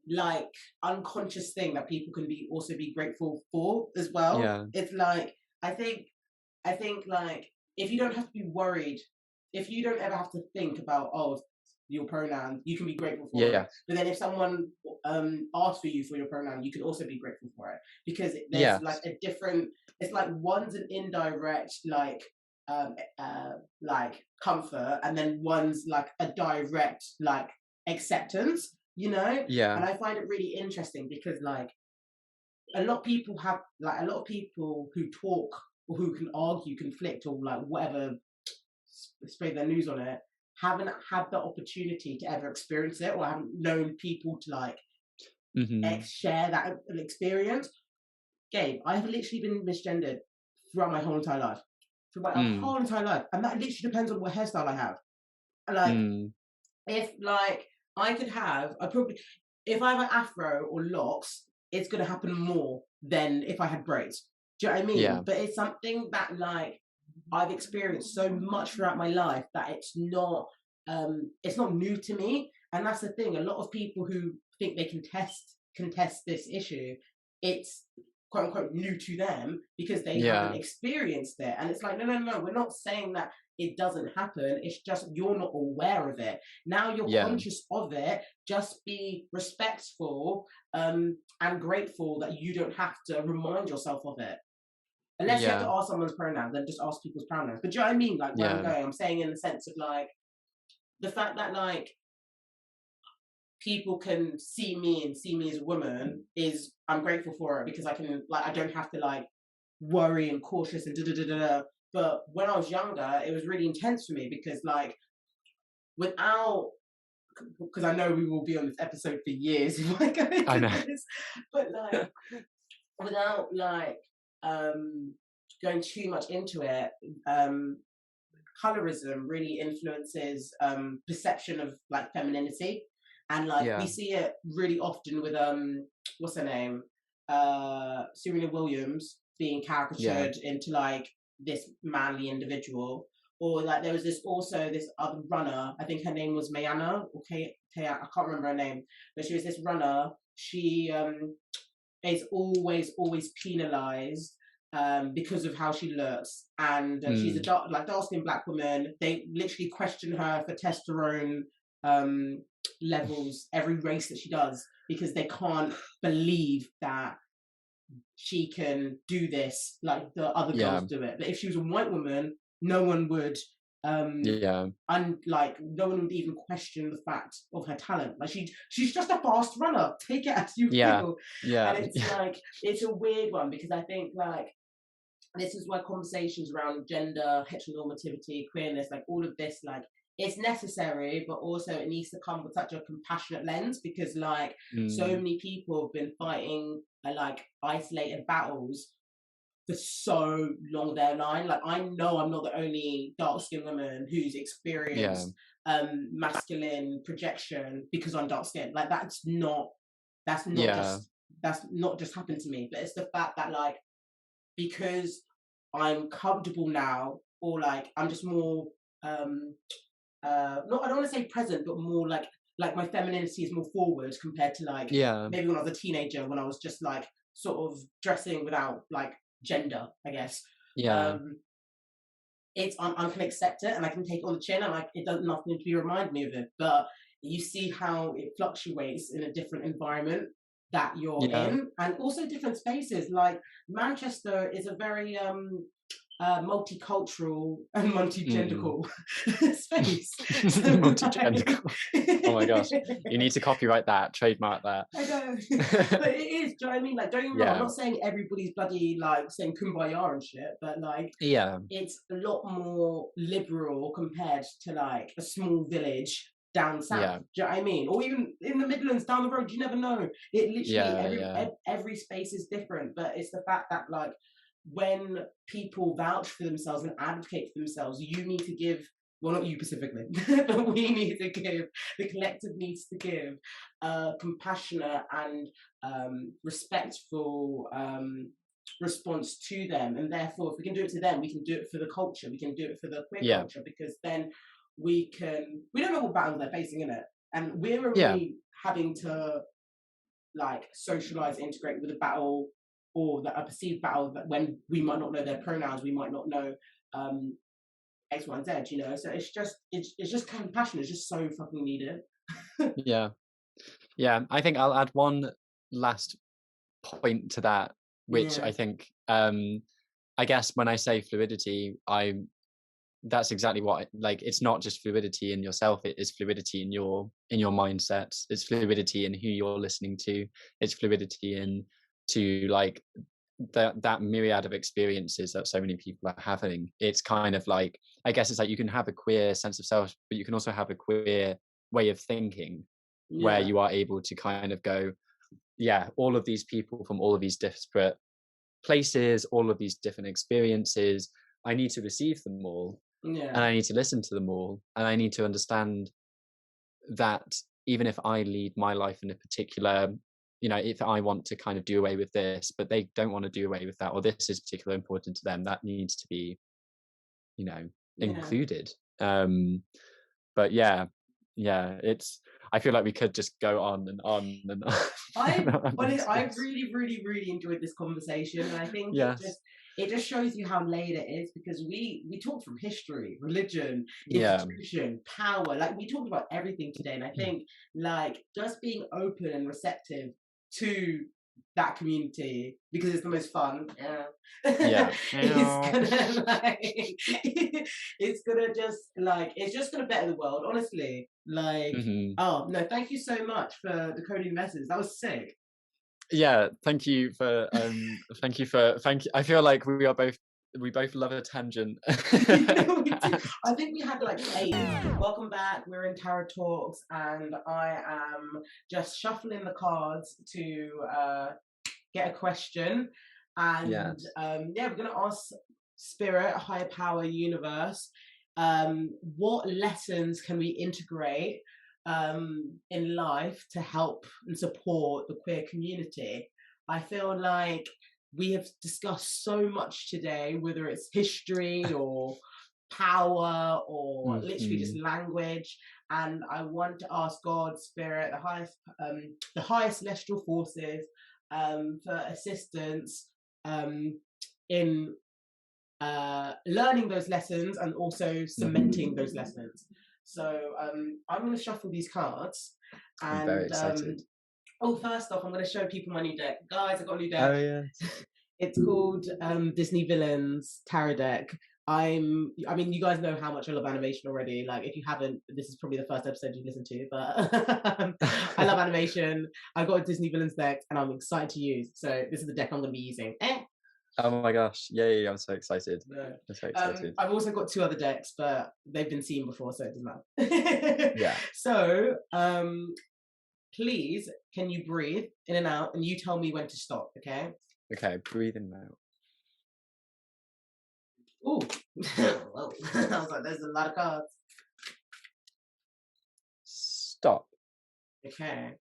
like unconscious thing that people can also be grateful for as well. Yeah. It's like I think like if you don't have to be worried, if you don't ever have to think about your pronoun, you can be grateful for it. But then if someone asks for you for your pronoun, you can also be grateful for it, because there's like a different, it's like one's an indirect like comfort, and then one's like a direct like acceptance, and I find it really interesting because like a lot of people who talk or who can argue, conflict, or like whatever, spray their news on it, haven't had the opportunity to ever experience it, or haven't known people to like share that experience. Gabe, I have literally been misgendered throughout my whole entire life. Whole entire life. And that literally depends on what hairstyle I have. Like, if like I could have, if I have an afro or locks, it's going to happen more than if I had braids. Do you know what I mean? Yeah. But it's something that like I've experienced so much throughout my life that it's not new to me. And that's the thing. A lot of people who think they can contest this issue, it's quote unquote new to them because they haven't experienced it. And it's like, no, we're not saying that it doesn't happen. It's just you're not aware of it. Now you're conscious of it. Just be respectful and grateful that you don't have to remind yourself of it. Unless you have to ask someone's pronouns, then just ask people's pronouns. But do you know what I mean? Like where I'm going, I'm saying in the sense of like the fact that like people can see me as a woman is, I'm grateful for it, because I can like, I don't have to like worry and cautious and da. But when I was younger, it was really intense for me because like because I know we will be on this episode for years if I go into this, but like without like going too much into it, colorism really influences perception of like femininity, and like we see it really often with what's her name, Serena Williams being caricatured into like this manly individual. Or like there was this other runner, I think her name was Mayana, or I can't remember her name, but she was this runner. She is always penalized because of how she looks, and she's a dark-skinned black woman. They literally question her for testosterone levels every race that she does, because they can't believe that she can do this like the other girls do it. But if she was a white woman, no one would no one would even question the fact of her talent. Like she's just a fast runner. Take it as you feel. And it's like, it's a weird one, because I think like this is where conversations around gender, heteronormativity, queerness, like all of this, like it's necessary, but also it needs to come with such a compassionate lens, because like so many people have been fighting like isolated battles for so long their line. Like I know I'm not the only dark-skinned woman who's experienced masculine projection because I'm dark-skinned. Like that's not just happened to me. But it's the fact that like, because I'm comfortable now, or like I'm just more not, I don't want to say present, but more like my femininity is more forward compared to like maybe when I was a teenager, when I was just like sort of dressing without like gender, I guess. It's I can accept it and I can take it on the chin, and like it doesn't nothing to be remind me of it. But you see how it fluctuates in a different environment that you're in, and also different spaces. Like Manchester is a very multicultural and multi-gendercal space. So multi-gendercal. Oh my gosh, you need to copyright that, trademark that. I know, but it is. Do you know what I mean? Like, don't get me wrong. I'm not saying everybody's bloody like saying kumbaya and shit, but like, it's a lot more liberal compared to like a small village down south. Do you know what I mean? Or even in the Midlands down the road. You never know. It literally every space is different. But it's the fact that like, when people vouch for themselves and advocate for themselves, you need to give, well, not you specifically, but we need to give, the collective needs to give compassionate and respectful response to them. And therefore, if we can do it to them, we can do it for the culture, we can do it for the queer culture, because then we don't know what battles they're facing in it. And we're already having to like socialize, integrate with a battle, or a perceived battle, that when we might not know their pronouns, we might not know X, Y, and Z, you know. So it's just compassion is just so fucking needed. I think I'll add one last point to that, which I think I guess when I say fluidity, that's exactly what like, it's not just fluidity in yourself, it is fluidity in your mindsets, it's fluidity in who you're listening to, it's fluidity in to like that myriad of experiences that so many people are having. It's kind of like, I guess it's like you can have a queer sense of self, but you can also have a queer way of thinking where you are able to kind of go, all of these people from all of these disparate places, all of these different experiences, I need to receive them all, and I need to listen to them all, and I need to understand that even if I lead my life in a particular, you know, if I want to kind of do away with this, but they don't want to do away with that, or this is particularly important to them, that needs to be, you know, included. But it's, I feel like we could just go on and on and on. I really enjoyed this conversation, and I think it just shows you how layered it is, because we talked from history, religion, institution, power, like we talked about everything today. And I think like just being open and receptive to that community, because it's the most fun. It's just gonna better the world, honestly. Like, oh no, thank you so much for decoding messages. That was sick. Thank you for thank you. I feel like we both love a tangent. I think we had like 8. Welcome back. We're in Tarot Talks, and I am just shuffling the cards to get a question. And we're gonna ask Spirit, higher power, universe, what lessons can we integrate in life to help and support the queer community? I feel like we have discussed so much today, whether it's history or power or literally just language. And I want to ask God, Spirit, the highest celestial forces, for assistance in learning those lessons and also cementing those lessons. So I'm going to shuffle these cards, and I'm very excited. First off, I'm going to show people my new deck, guys. I got a new Oh deck. yes. It's called Disney Villains Tarot Deck. I mean, you guys know how much I love animation already. Like, if you haven't, this is probably the first episode you've listened to. But I love animation. I got a Disney Villains deck, and I'm excited to use. So this is the deck I'm going to be using. Oh my gosh! Yay! I'm so excited. No. I'm so excited. I've also got 2 other decks, but they've been seen before, so it doesn't matter. Yeah. So, please, can you breathe in and out, and you tell me when to stop, okay? Okay, breathe in now. Ooh. Whoa. I was like, there's a lot of cards. Stop. Okay.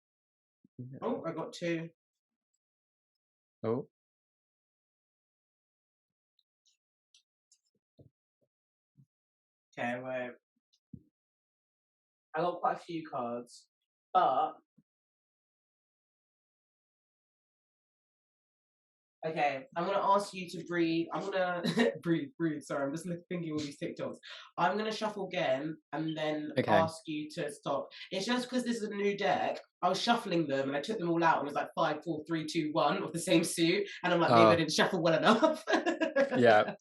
No. Oh, I got 2. Oh. Okay, wait. I got quite a few cards, but okay, I'm gonna ask you to breathe. I'm gonna breathe. Sorry, I'm just thinking all these TikToks. I'm gonna shuffle again and then ask you to stop. It's just because this is a new deck. I was shuffling them and I took them all out and it was like 5, 4, 3, 2, 1 of the same suit, and I'm like, maybe I didn't shuffle well enough. Yeah.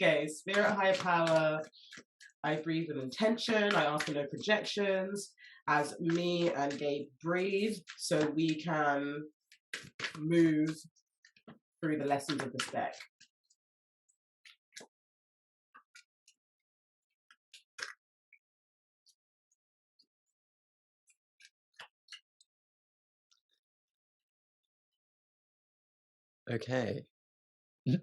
Okay, spirit, higher power. I breathe with intention. I ask for no projections. As me and Gabe breathe, so we can move through the lessons of this deck. Okay. Do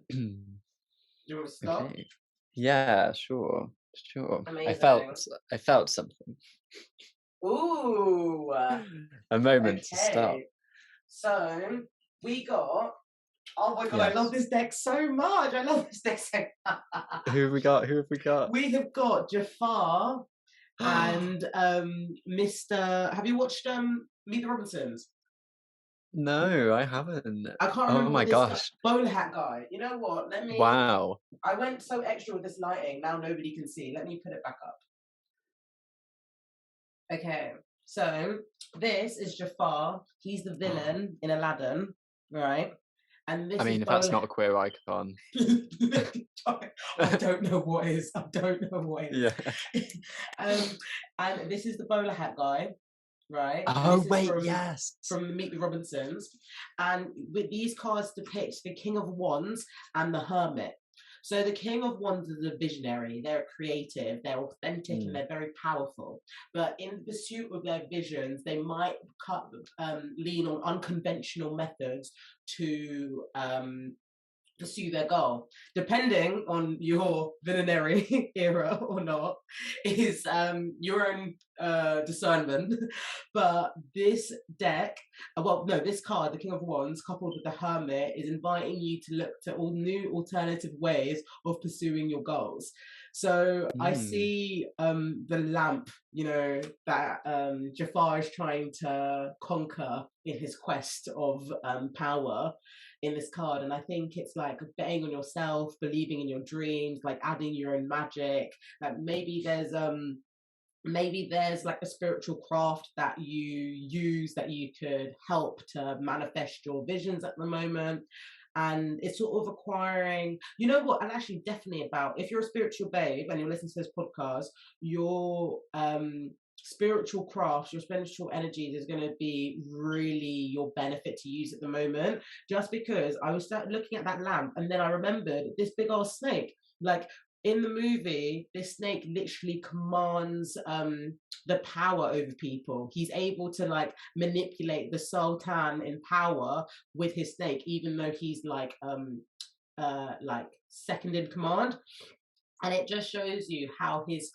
you want to stop? Okay. Yeah, sure. Amazing. I felt something. Ooh. A moment to stop. So we got. Oh my god, Yes. I love this deck so much. I love this deck so much. Who have we got? We have got Jafar and Mr. Have you watched Meet the Robinsons? No, I haven't. I can't remember. Oh my gosh. Bowler hat guy. You know what? Wow. I went so extra with this lighting. Now nobody can see. Let me put it back up. Okay, so this is Jafar. He's the villain in Aladdin, right? And this if that's not a queer icon. I don't know what is. Yeah. And this is the bowler hat guy, right? Oh wait, yes. From the Meet the Robinsons, and with these cards depict the King of Wands and the Hermit. So the King of Wands is a visionary. They're creative, they're authentic, and they're very powerful. But in the pursuit of their visions, they might lean on unconventional methods to pursue their goal. Depending on your villainary era or not, is your own discernment. But this deck, this card, the King of Wands, coupled with the Hermit, is inviting you to look to all new alternative ways of pursuing your goals. So I see the lamp, that Jafar is trying to conquer in his quest of power in this card. And I think it's like betting on yourself, believing in your dreams, like adding your own magic. Like maybe there's like a spiritual craft that you use that you could help to manifest your visions at the moment. And it's sort of acquiring, you know what, and actually definitely about, if you're a spiritual babe and you're listening to this podcast, your spiritual crafts, your spiritual energies is going to be really your benefit to use at the moment. Just because I was looking at that lamp and then I remembered this big old snake. Like in the movie, this snake literally commands the power over people. He's able to like manipulate the Sultan in power with his snake, even though he's like second in command. And it just shows you how his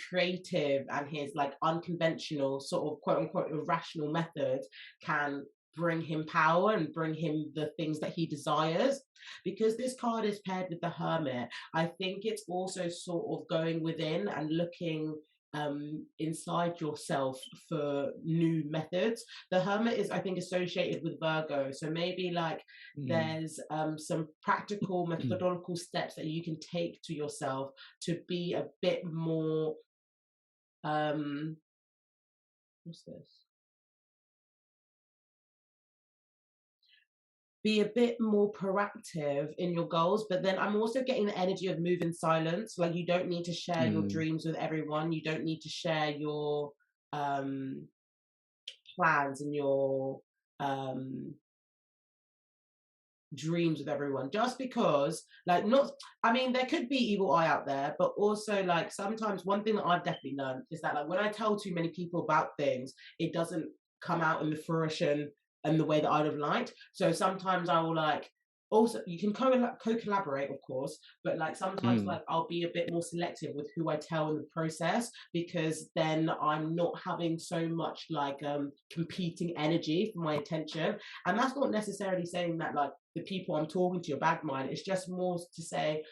creative and his like unconventional sort of quote unquote irrational methods can bring him power and bring him the things that he desires. Because this card is paired with the Hermit, I think it's also sort of going within and looking inside yourself for new methods. The Hermit is, I think, associated with Virgo, so maybe like there's some practical methodological steps that you can take to yourself to be a bit more what's this? Be a bit more proactive in your goals. But then I'm also getting the energy of move in silence. Like, you don't need to share your dreams with everyone. You don't need to share your plans and your dreams with everyone, just because, like, not, I mean, there could be evil eye out there, but also, like, sometimes one thing that I've definitely learned is that, like, when I tell too many people about things, it doesn't come out in the fruition and the way that I'd have liked. So sometimes I will, like, also, you can co-collaborate, of course, but like sometimes like I'll be a bit more selective with who I tell in the process, because then I'm not having so much like competing energy for my attention. And that's not necessarily saying that like the people I'm talking to are bad mind. It's just more to say,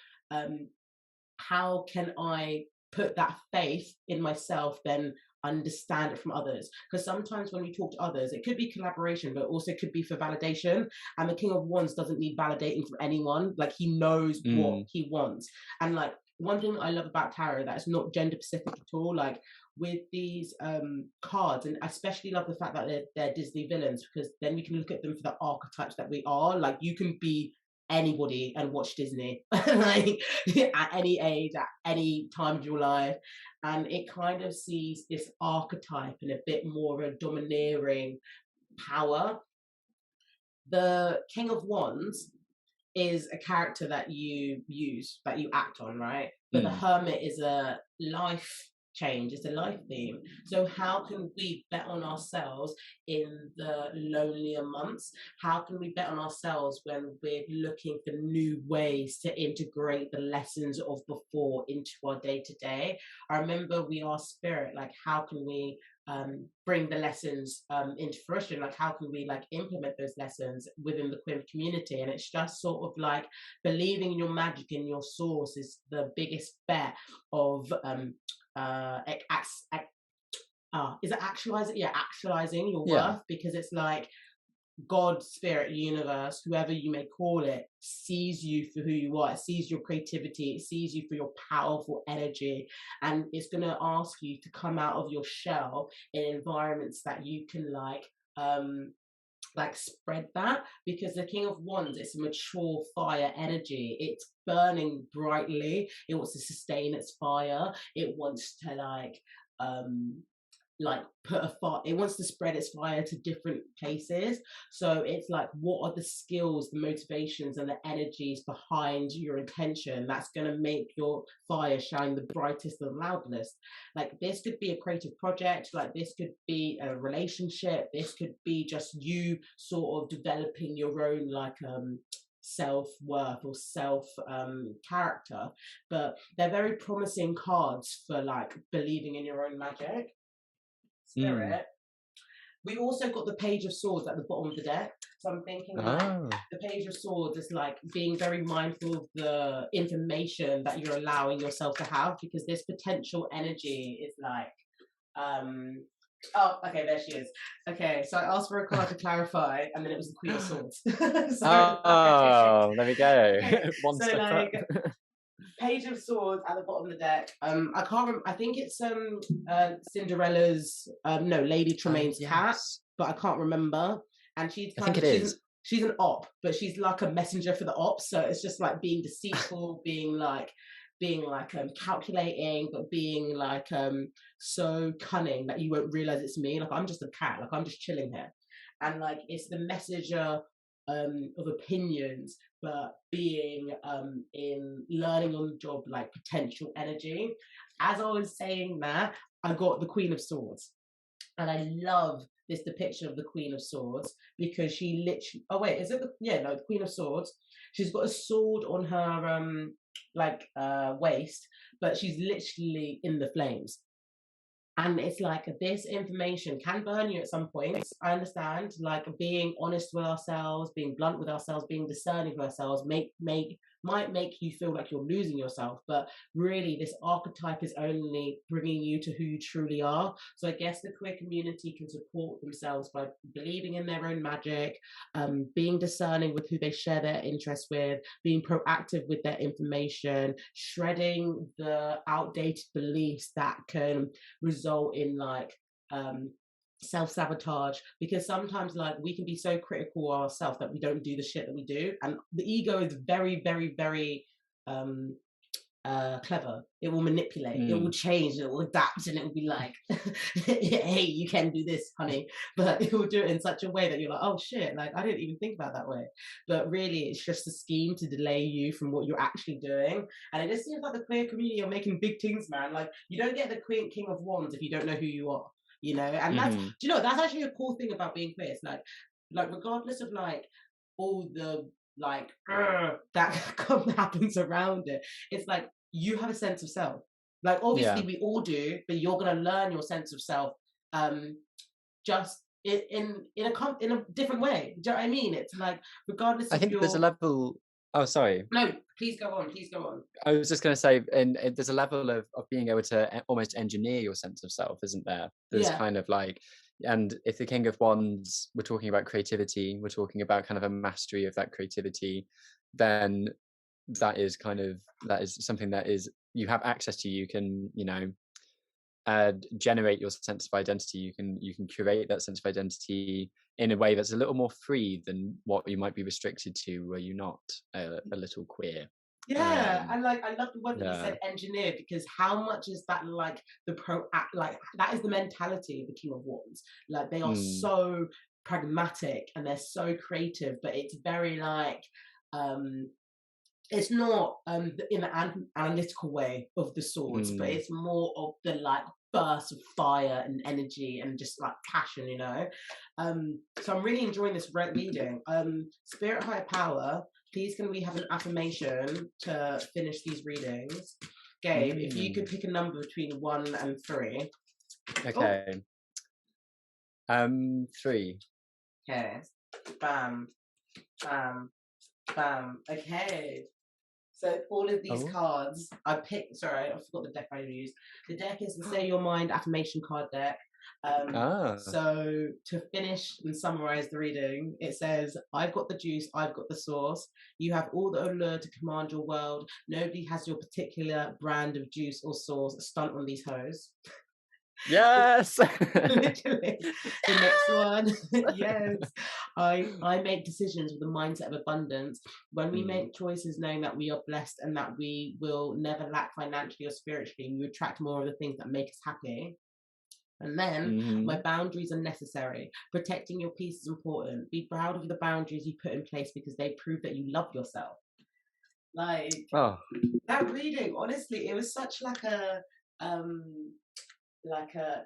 how can I put that faith in myself then understand it from others? Because sometimes when we talk to others, it could be collaboration, but also could be for validation. And the King of Wands doesn't need validating from anyone. Like, he knows what he wants. And like, one thing I love about tarot that is not gender specific at all, like with these cards, and I especially love the fact that they're Disney villains, because then we can look at them for the archetypes that we are. Like, you can be anybody and watch Disney like at any age, at any time of your life, and it kind of sees this archetype in a bit more of a domineering power. The King of Wands is a character that you use, that you act on, right? But the Hermit is a life change, it's a life theme. So how can we bet on ourselves in the lonelier months? How can we bet on ourselves when we're looking for new ways to integrate the lessons of before into our day-to-day? I remember we are spirit, like how can we bring the lessons into fruition? Like, how can we like implement those lessons within the queer community? And it's just sort of like believing in your magic and your source is the biggest bet of is it actualizing? Yeah, actualizing your worth, because it's like God, spirit, universe, whoever you may call it, sees you for who you are. It sees your creativity. It sees you for your powerful energy. And it's going to ask you to come out of your shell in environments that you can like spread that, because the King of Wands, it's a mature fire energy. It's burning brightly. It wants to sustain its fire. It wants to like put a fire, it wants to spread its fire to different places. So it's like, what are the skills, the motivations and the energies behind your intention that's going to make your fire shine the brightest and loudest? Like, this could be a creative project, like this could be a relationship, this could be just you sort of developing your own like self-worth or self character. But they're very promising cards for like believing in your own magic. Spirit. We also got the Page of Swords at the bottom of the deck. So I'm thinking like the Page of Swords is like being very mindful of the information that you're allowing yourself to have, because this potential energy is like oh, okay, there she is. Okay, so I asked for a card to clarify, and then it was the Queen of Swords. So, there we go. Okay. One so step like up. Page of Swords at the bottom of the deck. I can't remember. I think it's Cinderella's no, Lady Tremaine's cat, but I can't rember. And she's kind of she's an op, but she's like a messenger for the ops. So it's just like being deceitful, being like calculating, but being like so cunning that you won't realize it's me. Like, I'm just a cat. Like, I'm just chilling here, and like it's the messenger of opinions, but being in learning on the job, like potential energy. As I was saying that, I got the Queen of Swords, and I love this depiction of the Queen of Swords, because she literally, oh wait, is it the Queen of Swords? She's got a sword on her waist, but she's literally in the flames. And it's like this information can burn you at some points. I understand, like being honest with ourselves, being blunt with ourselves, being discerning with ourselves might make you feel like you're losing yourself, but really this archetype is only bringing you to who you truly are. So I guess the queer community can support themselves by believing in their own magic, being discerning with who they share their interests with, being proactive with their information, shredding the outdated beliefs that can result in like self-sabotage, because sometimes like we can be so critical of ourselves that we don't do the shit that we do, and the ego is very very very clever. It will manipulate, it will change, it will adapt, and it will be like hey, you can do this, honey, but it will do it in such a way that you're like, oh shit, like I didn't even think about that way. But really it's just a scheme to delay you from what you're actually doing. And it just seems like the queer community are making big things, man. Like you don't get the queen king of wands if you don't know who you are, you know. And that's, do you know, that's actually a cool thing about being queer. It's like regardless of like all the like that happens around it, it's like you have a sense of self. Like obviously we all do, but you're gonna learn your sense of self just in a different way. Do you know what I mean? It's like regardless I of think your there's a level. Oh, sorry. No, please go on. Please go on. I was just going to say, and there's a level of being able to almost engineer your sense of self, isn't there? There's kind of like, and if the King of Wands, we're talking about creativity, we're talking about kind of a mastery of that creativity, then that is something that is, you have access to. You can, you know, generate your sense of identity. You can curate that sense of identity in a way that's a little more free than what you might be restricted to were you not a little queer. And like I love the word that you said, engineer, because how much is that like like that is the mentality of the King of Wands. Like they are so pragmatic and they're so creative, but it's very like it's not in an analytical way of the swords, but it's more of the like burst of fire and energy and just like passion, you know. So I'm really enjoying this reading. Spirit Higher Power, please can we have an affirmation to finish these readings? Gabe, if you could pick a number between 1 and 3. Okay. 3. Okay. Bam. Bam. Bam. Okay. So all of these cards, I picked, sorry, I forgot the deck I used. The deck is the Say Your Mind affirmation card deck. So to finish and summarize the reading, it says, I've got the juice, I've got the sauce. You have all the allure to command your world. Nobody has your particular brand of juice or sauce. Stunt on these hoes. Yes. Literally. The next one. Yes. I make decisions with a mindset of abundance. When we make choices knowing that we are blessed and that we will never lack financially or spiritually, we attract more of the things that make us happy. And then my boundaries are necessary. Protecting your peace is important. Be proud of the boundaries you put in place because they prove that you love yourself. Like that reading, honestly, it was such like a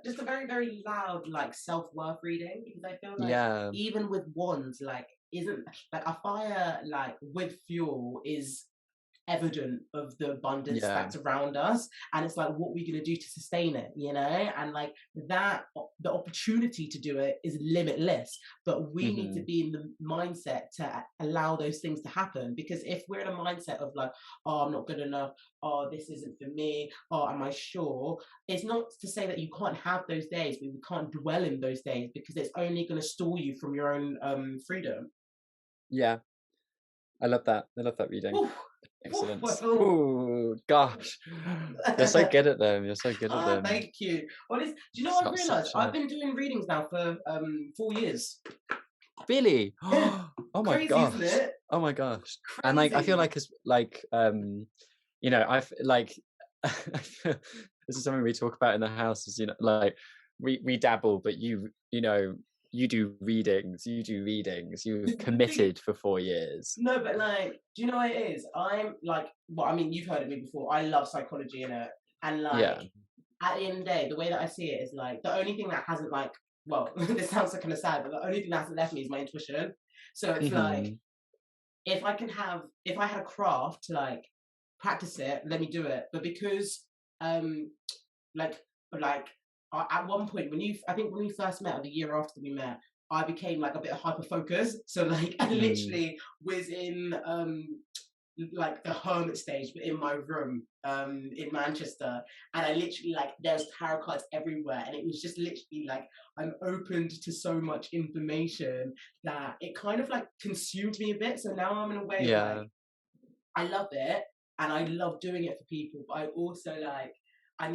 just a very very loud like self-worth reading, because I feel like even with wands, like isn't like a fire like with fuel is evident of the abundance that's around us, and it's like what we're going to do to sustain it, you know. And like that, the opportunity to do it is limitless, but we need to be in the mindset to allow those things to happen. Because if we're in a mindset of like, oh, I'm not good enough, oh, this isn't for me, oh, am I sure, it's not to say that you can't have those days, but we can't dwell in those days, because it's only going to stall you from your own freedom. I love that reading. Oof. Excellent. Oh gosh, you're so good at them. You're so good at them. Thank you. Honestly, do you know what I've realised? I've been doing readings now for 4 years. Really? Oh my Crazy, gosh! isn't it? Oh my gosh! Crazy. And like I feel like it's like you know, I've like this is something we talk about in the house. Is, you know, like we dabble, but you know. You do readings, you've committed for 4 years. No, but like, do you know what it is? I'm like, well, I mean, you've heard of me before. I love psychology, innit? And like, at the end of the day, the way that I see it is like, the only thing that hasn't like, well, this sounds kind of sad, but the only thing that hasn't left me is my intuition. So it's like, if I had a craft to like practice it, let me do it. But because, like at one point I think when we first met, or the year after we met, I became like a bit hyper focused. So like I literally was in like the hermit stage, but in my room in Manchester, and I literally like there's tarot cards everywhere, and it was just literally like I'm opened to so much information that it kind of like consumed me a bit. So now I'm in a way of like I love it and I love doing it for people, but I also like I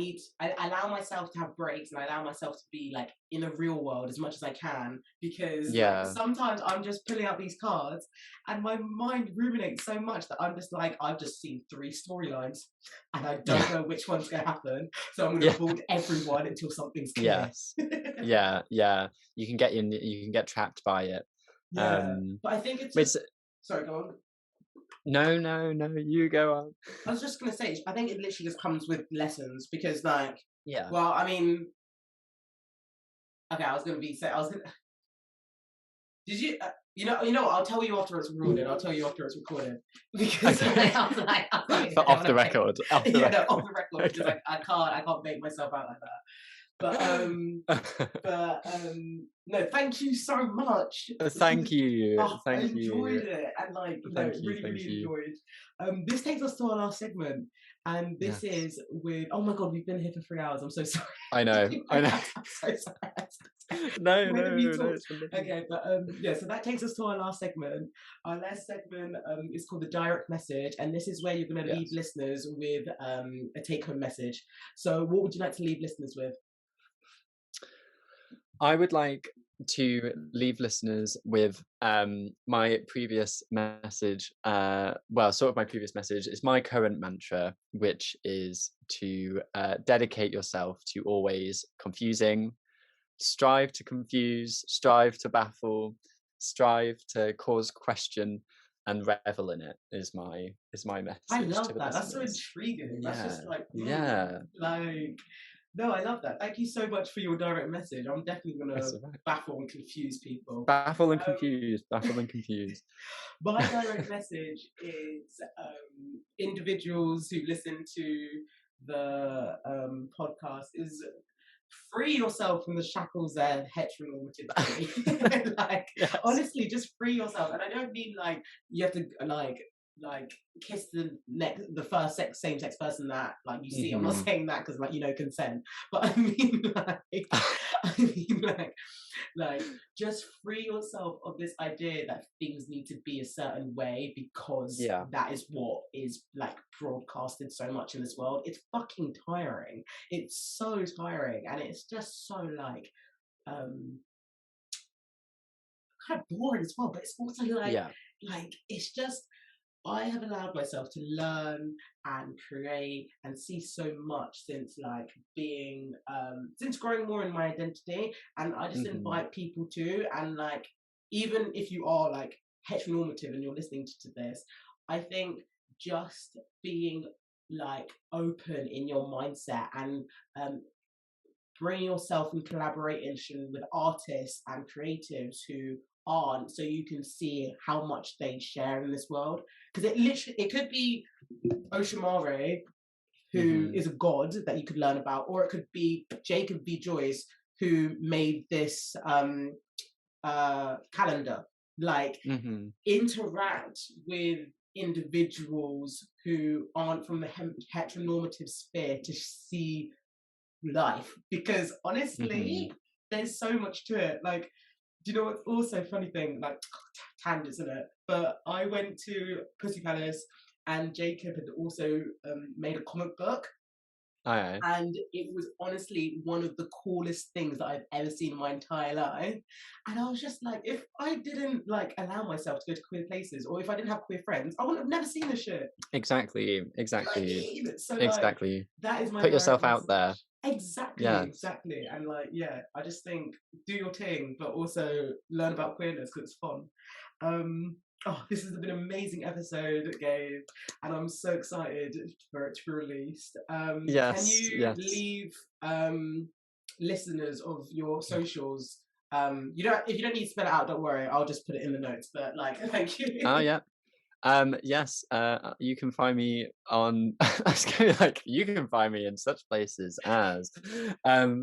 allow myself to have breaks, and I allow myself to be like in the real world as much as I can, because like sometimes I'm just pulling out these cards and my mind ruminates so much that I'm just like, I've just seen 3 storylines and I don't know which one's gonna happen. So I'm gonna avoid everyone until something's clear. You can get trapped by it. But I think it's just, sorry, go on. No, you go on. I was just gonna say, I think it literally just comes with lessons, because like, well, I mean, okay, did you, you know what, I'll tell you after it's recorded, because I was like, but off the record. Off the record, because I can't make myself out like that. But no, thank you so much. Thank you. I enjoyed it, and like really enjoyed. This takes us to our last segment, and this is with, oh my god, we've been here for 3 hours. I'm so sorry. I know. I'm so sorry. No. Okay, but so that takes us to our last segment. Our last segment is called the direct message, and this is where you're going to leave listeners with a take-home message. So, what would you like to leave listeners with? I would like to leave listeners with my previous message. Sort of my previous message is my current mantra, which is to dedicate yourself to always confusing. Strive to confuse, strive to baffle, strive to cause question, and revel in it is my message. I love to the that. listeners. That's so intriguing. That's just like like. No, I love that. Thank you so much for your direct message. I'm definitely going to baffle and confuse people. Baffle and confuse. My direct message is individuals who listen to the podcast is free yourself from the shackles of heteronormativity. Honestly, just free yourself. And I don't mean like you have to like kiss the first same-sex person that like you see. I'm not saying that because like consent, but I mean like just free yourself of this idea that things need to be a certain way, because that is what is like broadcasted so much in this world. It's fucking tiring. It's so tiring, and it's just so like kind of boring as well. But it's also like it's just, I have allowed myself to learn and create and see so much since like being since growing more in my identity, and I just invite people to, and like even if you are like heteronormative and you're listening to this, I think just being like open in your mindset and bring yourself in collaboration with artists and creatives who aren't, so you can see how much they share in this world. Because it could be Oshamare, who is a god that you could learn about, or it could be Jacob B. Joyce, who made this calendar. Like interact with individuals who aren't from the heteronormative sphere to see life, because honestly there's so much to it. Like, do you know what's also a funny thing, like tangents in it, but I went to Pussy Palace and Jacob had also made a comic book. And it was honestly one of the coolest things that I've ever seen in my entire life. And I was just like, if I didn't like allow myself to go to queer places, or if I didn't have queer friends, I would have never seen this shit. Exactly. So, exactly. Like, that is my put yourself out there. Exactly. And like, I just think do your thing, but also learn about queerness because it's fun. This has been an amazing episode, Gabe, and I'm so excited for it to be released. Can you leave listeners of your socials? If you don't need to spell it out, don't worry, I'll just put it in the notes. But like, thank you. Yes, you can find me on. I was going like you can find me in such places as, yeah.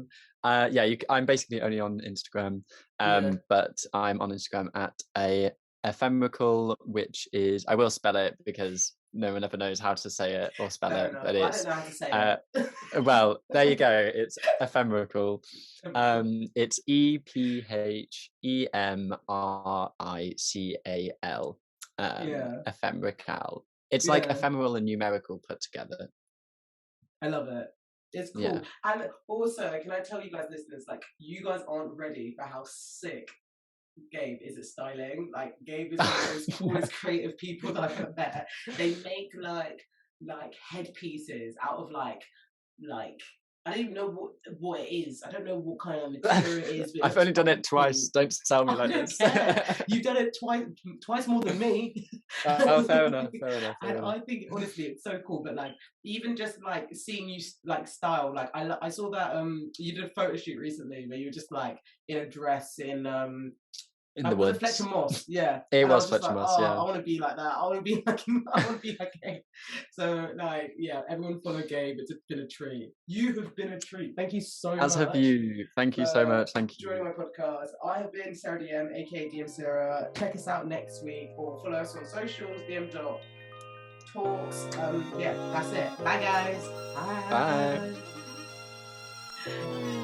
I'm basically only on Instagram, Yeah. but I'm on Instagram at a ephemerical, which is I will spell it because no one ever knows how to say it or spell Fair it, enough. but I don't it's know how to say it. well, there you go. It's ephemerical. It's EPHEMRICAL. Yeah. Ephemerical. It's like Yeah. ephemeral and numerical put together. I love it. It's Yeah. cool. And also, can I tell you guys, listeners, like, you guys aren't ready for how sick Gabe is at styling. Like, Gabe is one of the most coolest creative people that I've ever met. They make like headpieces out of like I don't even know what it is. I don't know what kind of material it is. But it I've looks only done fucking it twice. cool. Don't sell me I like don't this. care. You've done it twice more than me. Oh, fair enough. Fair enough. Fair And enough. I think honestly, it's so cool. But like, even just like seeing you like style, like I saw that you did a photo shoot recently where you were just like in a dress in In the was it Fletcher woods. Moss? Yeah. It And I was was just Fletcher like, Moss. oh, Yeah. I want to be like that. I want to be like him. I want to be like Gabe. So, like, yeah, everyone follow Gabe. It's been a treat. You have been a treat. Thank you so As have much you. Thank you so much. Thank you. joining my podcast. I have been Sarah DM, aka DM.Seerah. Check us out next week or follow us on socials, DM.Talks. Yeah, that's it. Bye, guys. Bye. Bye.